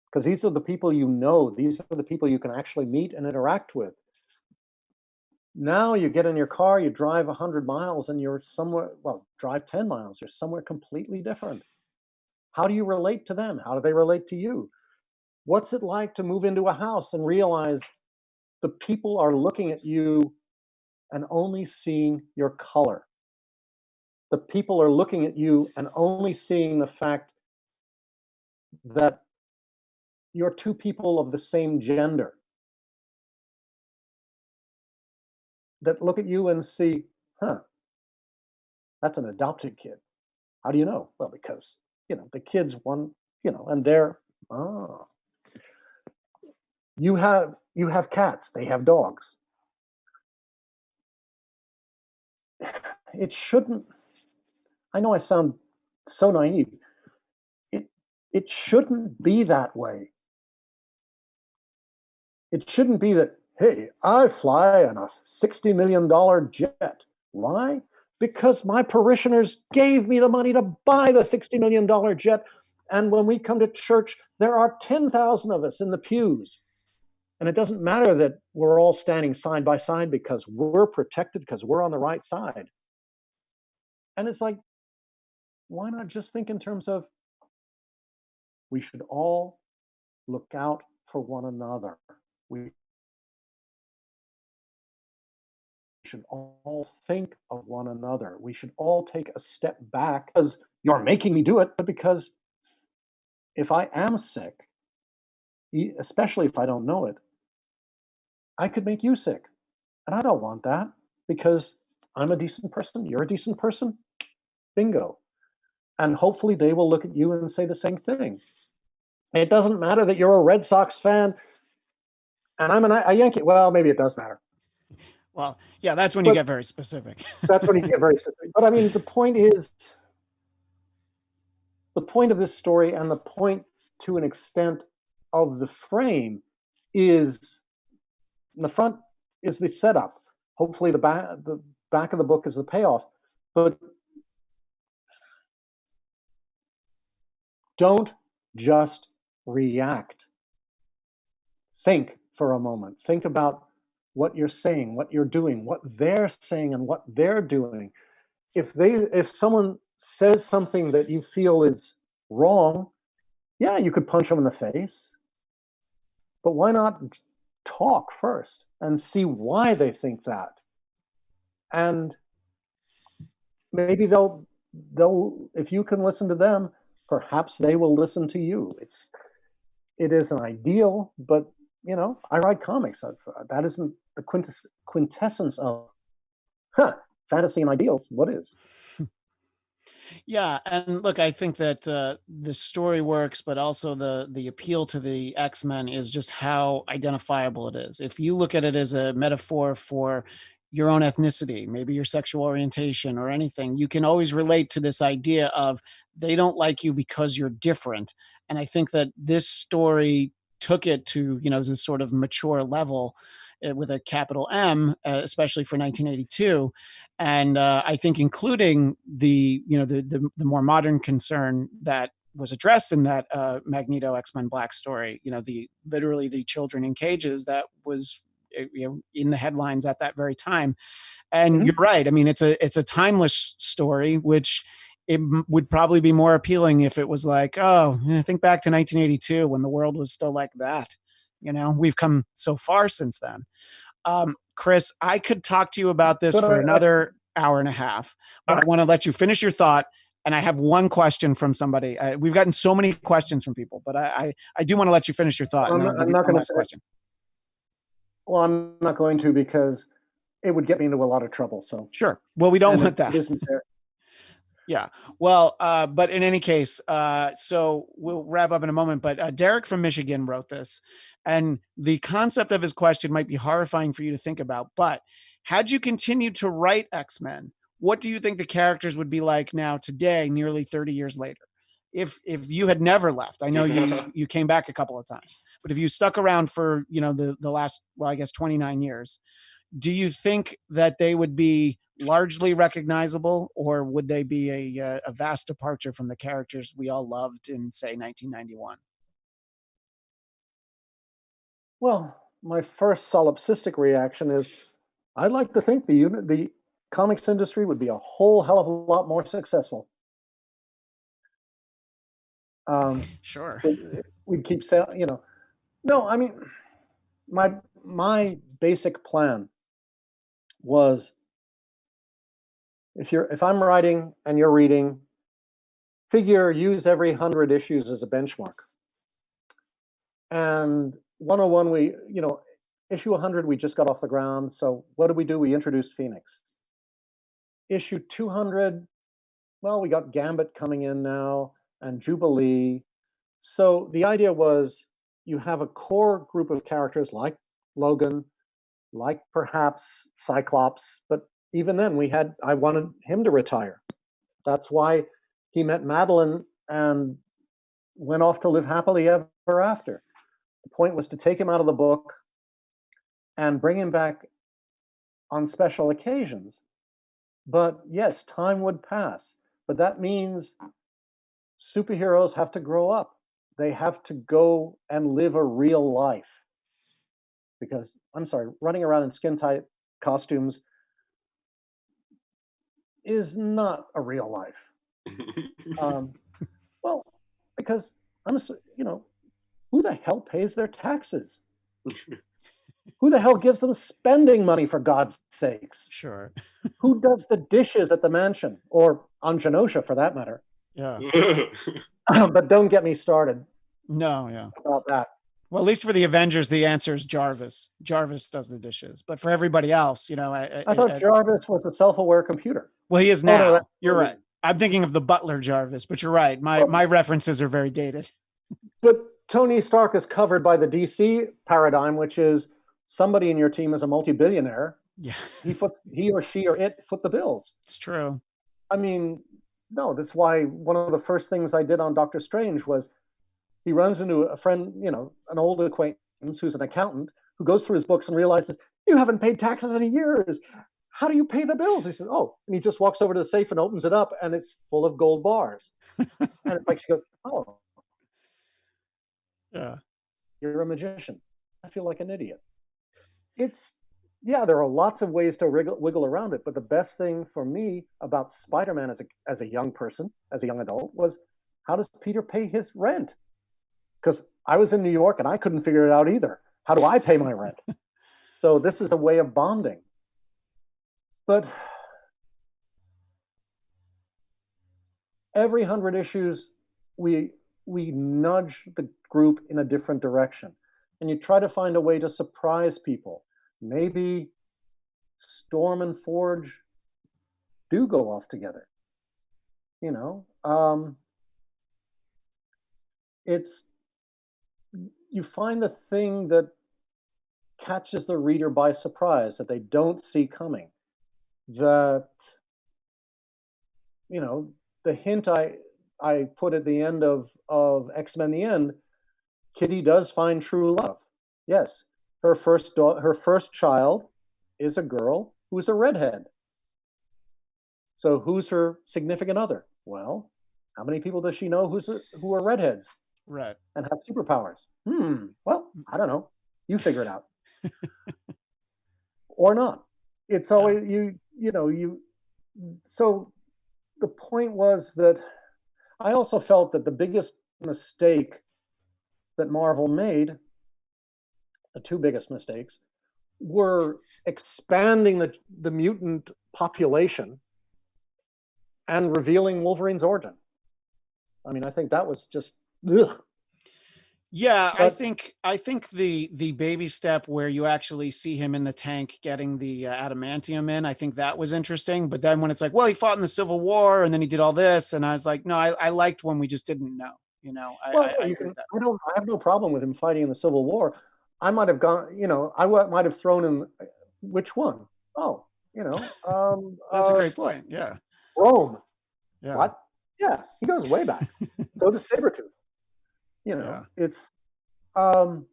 because these are the people you know. These are the people you can actually meet and interact with. Now you get in your car, you drive 100 miles, and you're somewhere, well, drive 10 miles, you're somewhere completely different. How do you relate to them? How do they relate to you? What's it like to move into a house and realize the people are looking at you and only seeing your color? The people are looking at you and only seeing the fact that you're two people of the same gender. That look at you and see, that's an adopted kid. How do you know? Well, because, the kids one, and they're, you have cats, they have dogs. It shouldn't, I know I sound so naive. It shouldn't be that way. It shouldn't be that, hey, I fly on a $60 million jet. Why? Because my parishioners gave me the money to buy the $60 million jet. And when we come to church, there are 10,000 of us in the pews. And it doesn't matter that we're all standing side by side because we're protected, because we're on the right side. And it's like, why not just think in terms of we should all look out for one another. We should all think of one another. We should all take a step back, because you're making me do it, but because if I am sick, especially if I don't know it, I could make you sick. And I don't want that, because I'm a decent person, you're a decent person. Bingo. And hopefully they will look at you and say the same thing. It doesn't matter that you're a Red Sox fan and I'm a Yankee. Well, maybe it does matter. Well, yeah, that's when you get very specific. That's when you get very specific. But I mean, the point is, the point of this story and the point to an extent of the frame is, the front is the setup. Hopefully the back of the book is the payoff. But don't just react. Think for a moment. Think about what you're saying, what you're doing, what they're saying, and what they're doing. If someone says something that you feel is wrong, yeah, you could punch them in the face. But why not talk first and see why they think that? And maybe they'll if you can listen to them, perhaps they will listen to you. It isn't ideal, but I write comics. That isn't the quintessence of fantasy and ideals. What is? Yeah, and look, I think that the story works, but also the appeal to the X-Men is just how identifiable it is. If you look at it as a metaphor for your own ethnicity, maybe your sexual orientation or anything, you can always relate to this idea of they don't like you because you're different. And I think that this story took it to, this sort of mature level with a capital M, especially for 1982. And I think including the more modern concern that was addressed in that Magneto X-Men Black story, literally the children in cages that was in the headlines at that very time. And you're right. I mean, it's a timeless story, which it would probably be more appealing if it was like, oh, think back to 1982 when the world was still like that. We've come so far since then. Chris, I could talk to you about this for another hour and a half, but I want to let you finish your thought. And I have one question from somebody. We've gotten so many questions from people, but I do want to let you finish your thought. I'm not going to ask question. Well, I'm not going to, because it would get me into a lot of trouble. So sure. Well, we don't want that. It isn't fair. Yeah. Well, but in any case, so we'll wrap up in a moment, but Derek from Michigan wrote this, and the concept of his question might be horrifying for you to think about, but had you continued to write X-Men, what do you think the characters would be like now today, nearly 30 years later? If you had never left, I know you came back a couple of times, but if you stuck around for, the last, well, I guess 29 years, do you think that they would be largely recognizable, or would they be a vast departure from the characters we all loved in, say, 1991? Well, my first solipsistic reaction is I'd like to think the comics industry would be a whole hell of a lot more successful. Sure. We'd keep saying, no, I mean, my basic plan was, if I'm writing and you're reading, use every 100 issues as a benchmark. And 101, issue 100, we just got off the ground. So what did we do? We introduced Phoenix. Issue 200, well, we got Gambit coming in now and Jubilee. So the idea was you have a core group of characters like Logan, like perhaps Cyclops, but even then I wanted him to retire. That's why he met Madeline and went off to live happily ever after. The point was to take him out of the book and bring him back on special occasions. But yes, time would pass. But that means superheroes have to grow up. They have to go and live a real life. Because, I'm sorry, running around in skin-tight costumes is not a real life. Well, because who the hell pays their taxes? Who the hell gives them spending money, for God's sakes? Sure. Who does the dishes at the mansion, or on Genosha for that matter? Yeah. But don't get me started. No, yeah. About that. Well, at least for the Avengers, the answer is Jarvis. Jarvis does the dishes. But for everybody else, I thought Jarvis was a self-aware computer. Well, he is now. Oh, no, You're right. I'm thinking of the Butler Jarvis, but you're right. My references are very dated. But Tony Stark is covered by the DC paradigm, which is somebody in your team is a multi-billionaire. Yeah, He or she or it foot the bills. it's true. I mean, no, that's why one of the first things I did on Doctor Strange was he runs into a friend, an old acquaintance who's an accountant who goes through his books and realizes, you haven't paid taxes in years. How do you pay the bills? He says, oh, and he just walks over to the safe and opens it up and it's full of gold bars. And it's like, she goes, oh, Yeah. you're a magician. I feel like an idiot. There are lots of ways to wiggle around it, but the best thing for me about Spider-Man as a young person, as a young adult, was how does Peter pay his rent? Because I was in New York and I couldn't figure it out either. How do I pay my rent? So this is a way of bonding. But every 100 issues, we nudge the group in a different direction. And you try to find a way to surprise people. Maybe Storm and Forge do go off together. You find the thing that catches the reader by surprise that they don't see coming. That, the hint I put at the end of X-Men the End, Kitty does find true love. Yes, her first child is a girl who's a redhead. So who's her significant other? Well, how many people does she know who are redheads? Right. And have superpowers? Well, I don't know. You figure it out. Or not. It's always so the point was that I also felt that the biggest mistake that Marvel made, the two biggest mistakes, were expanding the mutant population and revealing Wolverine's origin. I mean, I think that was just ugh. Yeah, I think the baby step where you actually see him in the tank getting the adamantium in, I think that was interesting. But then when it's like, well, he fought in the Civil War and then he did all this, and I was like, no, I liked when we just didn't know. I have no problem with him fighting in the Civil War. I might have gone, I might have thrown in which one? Oh, that's a great point. Yeah. Rome. Yeah. What? Yeah, he goes way back. So does Sabretooth. It's but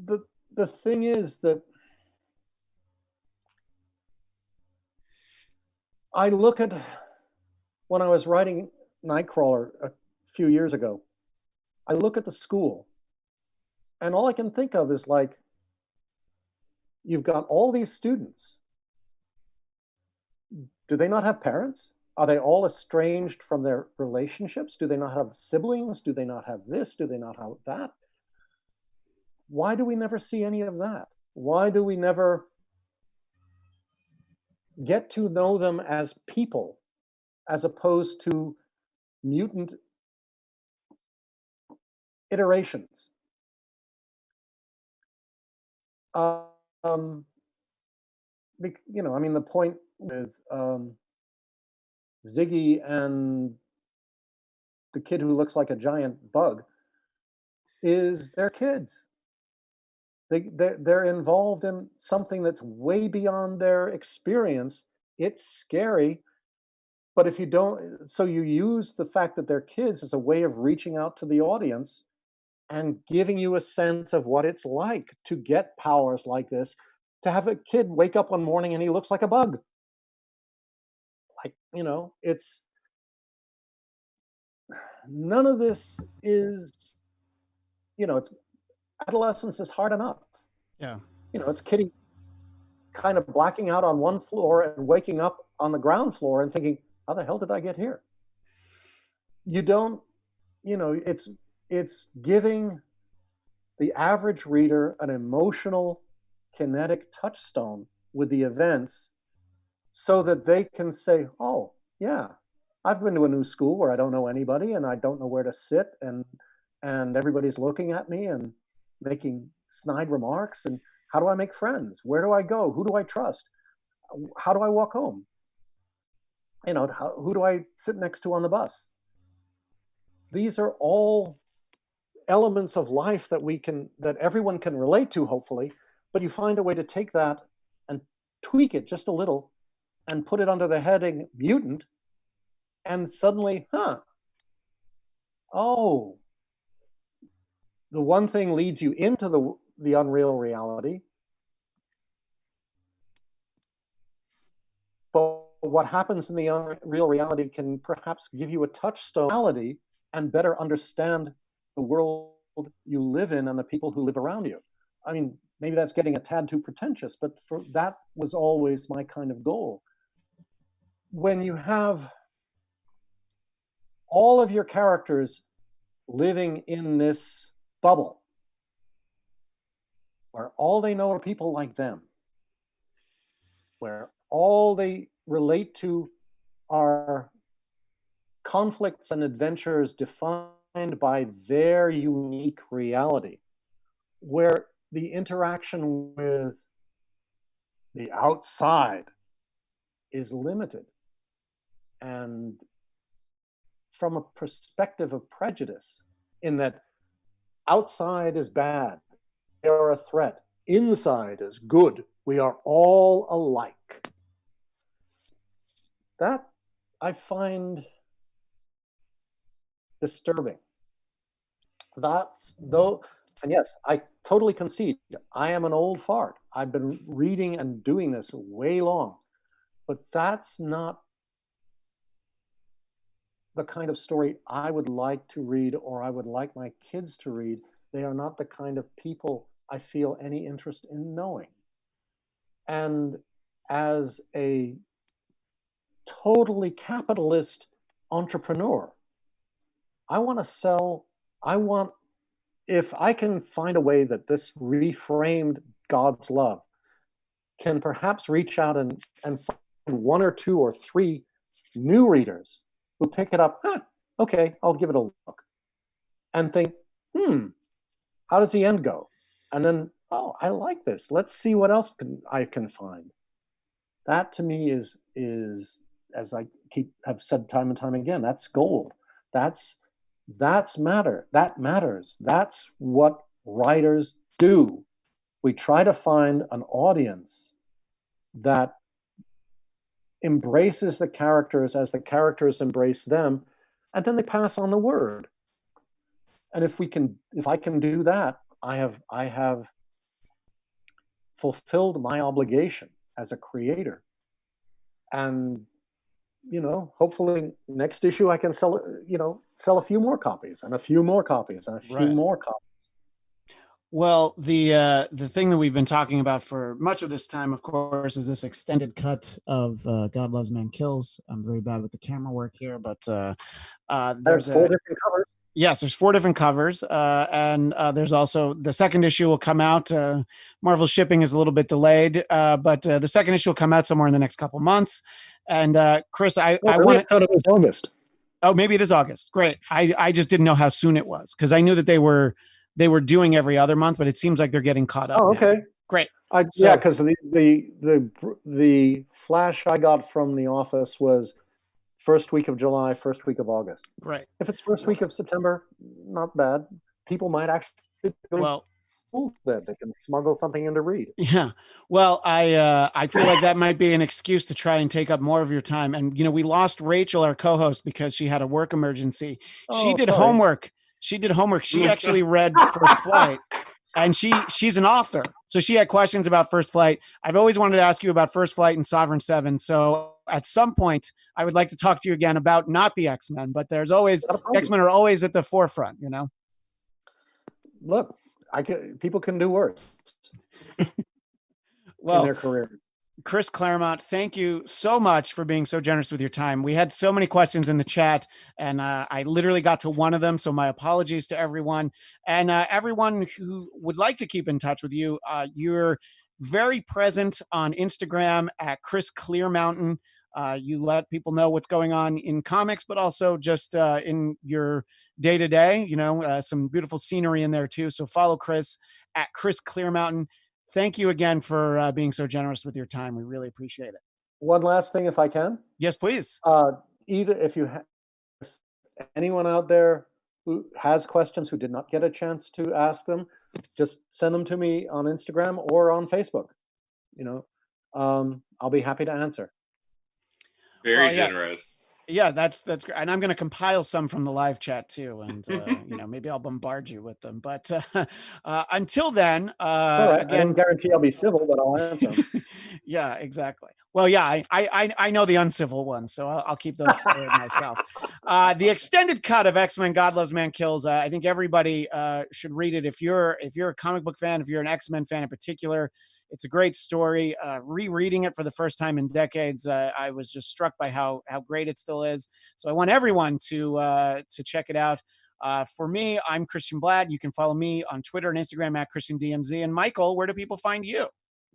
the thing is that I look at when I was writing Nightcrawler a few years ago, I look at the school and all I can think of is like, you've got all these students. Do they not have parents? Are they all estranged from their relationships? Do they not have siblings? Do they not have this? Do they not have that? Why do we never see any of that? Why do we never get to know them as people as opposed to mutant iterations? The point with Ziggy and the kid who looks like a giant bug is they're kids. They're involved in something that's way beyond their experience. It's scary, but if you don't, so you use the fact that they're kids as a way of reaching out to the audience and giving you a sense of what it's like to get powers like this, to have a kid wake up one morning and he looks like a bug. It's none of this is, it's adolescence is hard enough. Yeah. It's Kitty kind of blacking out on one floor and waking up on the ground floor and thinking, how the hell did I get here? You don't, it's giving the average reader an emotional, kinetic touchstone with the events so that they can say, oh, yeah, I've been to a new school where I don't know anybody and I don't know where to sit and everybody's looking at me and making snide remarks. And how do I make friends? Where do I go? Who do I trust? How do I walk home? Who do I sit next to on the bus? These are all elements of life that everyone can relate to, hopefully, but you find a way to take that and tweak it just a little and put it under the heading mutant, and suddenly, oh, the one thing leads you into the unreal reality, but what happens in the unreal reality can perhaps give you a touchstone reality and better understand the world you live in and the people who live around you. I mean, maybe that's getting a tad too pretentious, but that was always my kind of goal. When you have all of your characters living in this bubble where all they know are people like them, where all they relate to are conflicts and adventures defined by their unique reality, where the interaction with the outside is limited, and from a perspective of prejudice, in that outside is bad, they are a threat, inside is good, we are all alike. That I find disturbing. And yes, I totally concede, I am an old fart. I've been reading and doing this way long, but that's not the kind of story I would like to read, or I would like my kids to read. They are not the kind of people I feel any interest in knowing. And as a totally capitalist entrepreneur, if I can find a way that this reframed God's love can perhaps reach out and find one or two or three new readers who pick it up, okay, I'll give it a look, and think, how does the end go? And then, oh, I like this. Let's see what else I can find. That to me is, as I have said time and time again, that's gold. That's matter. That matters. That's what writers do. We try to find an audience that embraces the characters as the characters embrace them, and then they pass on the word. And if I can do that, I have fulfilled my obligation as a creator. And hopefully next issue I can sell a few more copies and a few more copies and a few more copies. Well, the thing that we've been talking about for much of this time, of course, is this extended cut of God Loves Man Kills. I'm very bad with the camera work here, but there's 4 different covers. Yes, there's 4 different covers, and there's also the second issue will come out. Marvel shipping is a little bit delayed, but the second issue will come out somewhere in the next couple months. And Chris, I thought it was August. Oh, maybe it is August. Great. I just didn't know how soon it was, because I knew that they were doing every other month, but it seems like they're getting caught up. Oh, okay. Now. Great. Yeah, because the flash I got from the office was first week of July, first week of August. Right. If it's first week of September, not bad. People might actually that they can smuggle something in to read. Yeah. Well, I feel like that might be an excuse to try and take up more of your time. And we lost Rachel, our co-host, because she had a work emergency. She did homework. She actually read First Flight. And she's an author, so she had questions about First Flight. I've always wanted to ask you about First Flight and Sovereign 7. So at some point, I would like to talk to you again about not the X-Men, but there's always X-Men are always at the forefront. Look, people can do worse in their career. Chris Claremont, thank you so much for being so generous with your time. We had so many questions in the chat, and I literally got to one of them. So my apologies to everyone. And everyone who would like to keep in touch with you, you're very present on Instagram at Chris Claremont. You let people know what's going on in comics, but also just in your day-to-day, some beautiful scenery in there too. So follow Chris at Chris Claremont. Thank you again for being so generous with your time. We really appreciate it. One last thing, if I can. Yes, please. Either if anyone out there who has questions who did not get a chance to ask them, just send them to me on Instagram or on Facebook. I'll be happy to answer. Very generous. Yeah, that's great. And I'm going to compile some from the live chat too. And, maybe I'll bombard you with them. But until then, All right. again, I don't guarantee I'll be civil, but I'll answer them. Yeah, exactly. Well, yeah, I know the uncivil ones, so I'll keep those to myself. The extended cut of X-Men: God Loves, Man Kills. I think everybody should read it. If you're a comic book fan, if you're an X-Men fan in particular, it's a great story. Rereading it for the first time in decades, I was just struck by how great it still is. So I want everyone to check it out. For me, I'm Christian Blatt. You can follow me on Twitter and Instagram at ChristianDMZ. And Michael, where do people find you?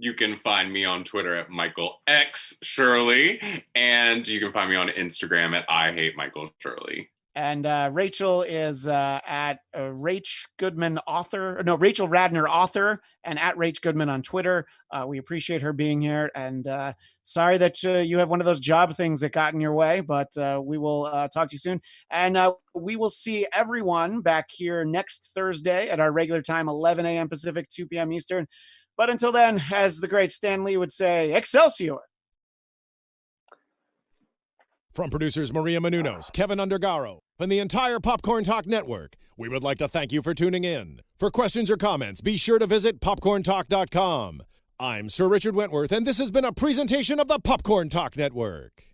You can find me on Twitter at Michael X Shirley, and you can find me on Instagram at I Hate Michael Shirley. And Rachel is at Rach Goodman author. No, Rachel Radner author, and at Rach Goodman on Twitter. We appreciate her being here. And sorry that you have one of those job things that got in your way, but we will talk to you soon. And we will see everyone back here next Thursday at our regular time, 11 a.m. Pacific, 2 p.m. Eastern. But until then, as the great Stan Lee would say, Excelsior! From producers Maria Menounos, Kevin Undergaro, and the entire Popcorn Talk Network, we would like to thank you for tuning in. For questions or comments, be sure to visit popcorntalk.com. I'm Sir Richard Wentworth, and this has been a presentation of the Popcorn Talk Network.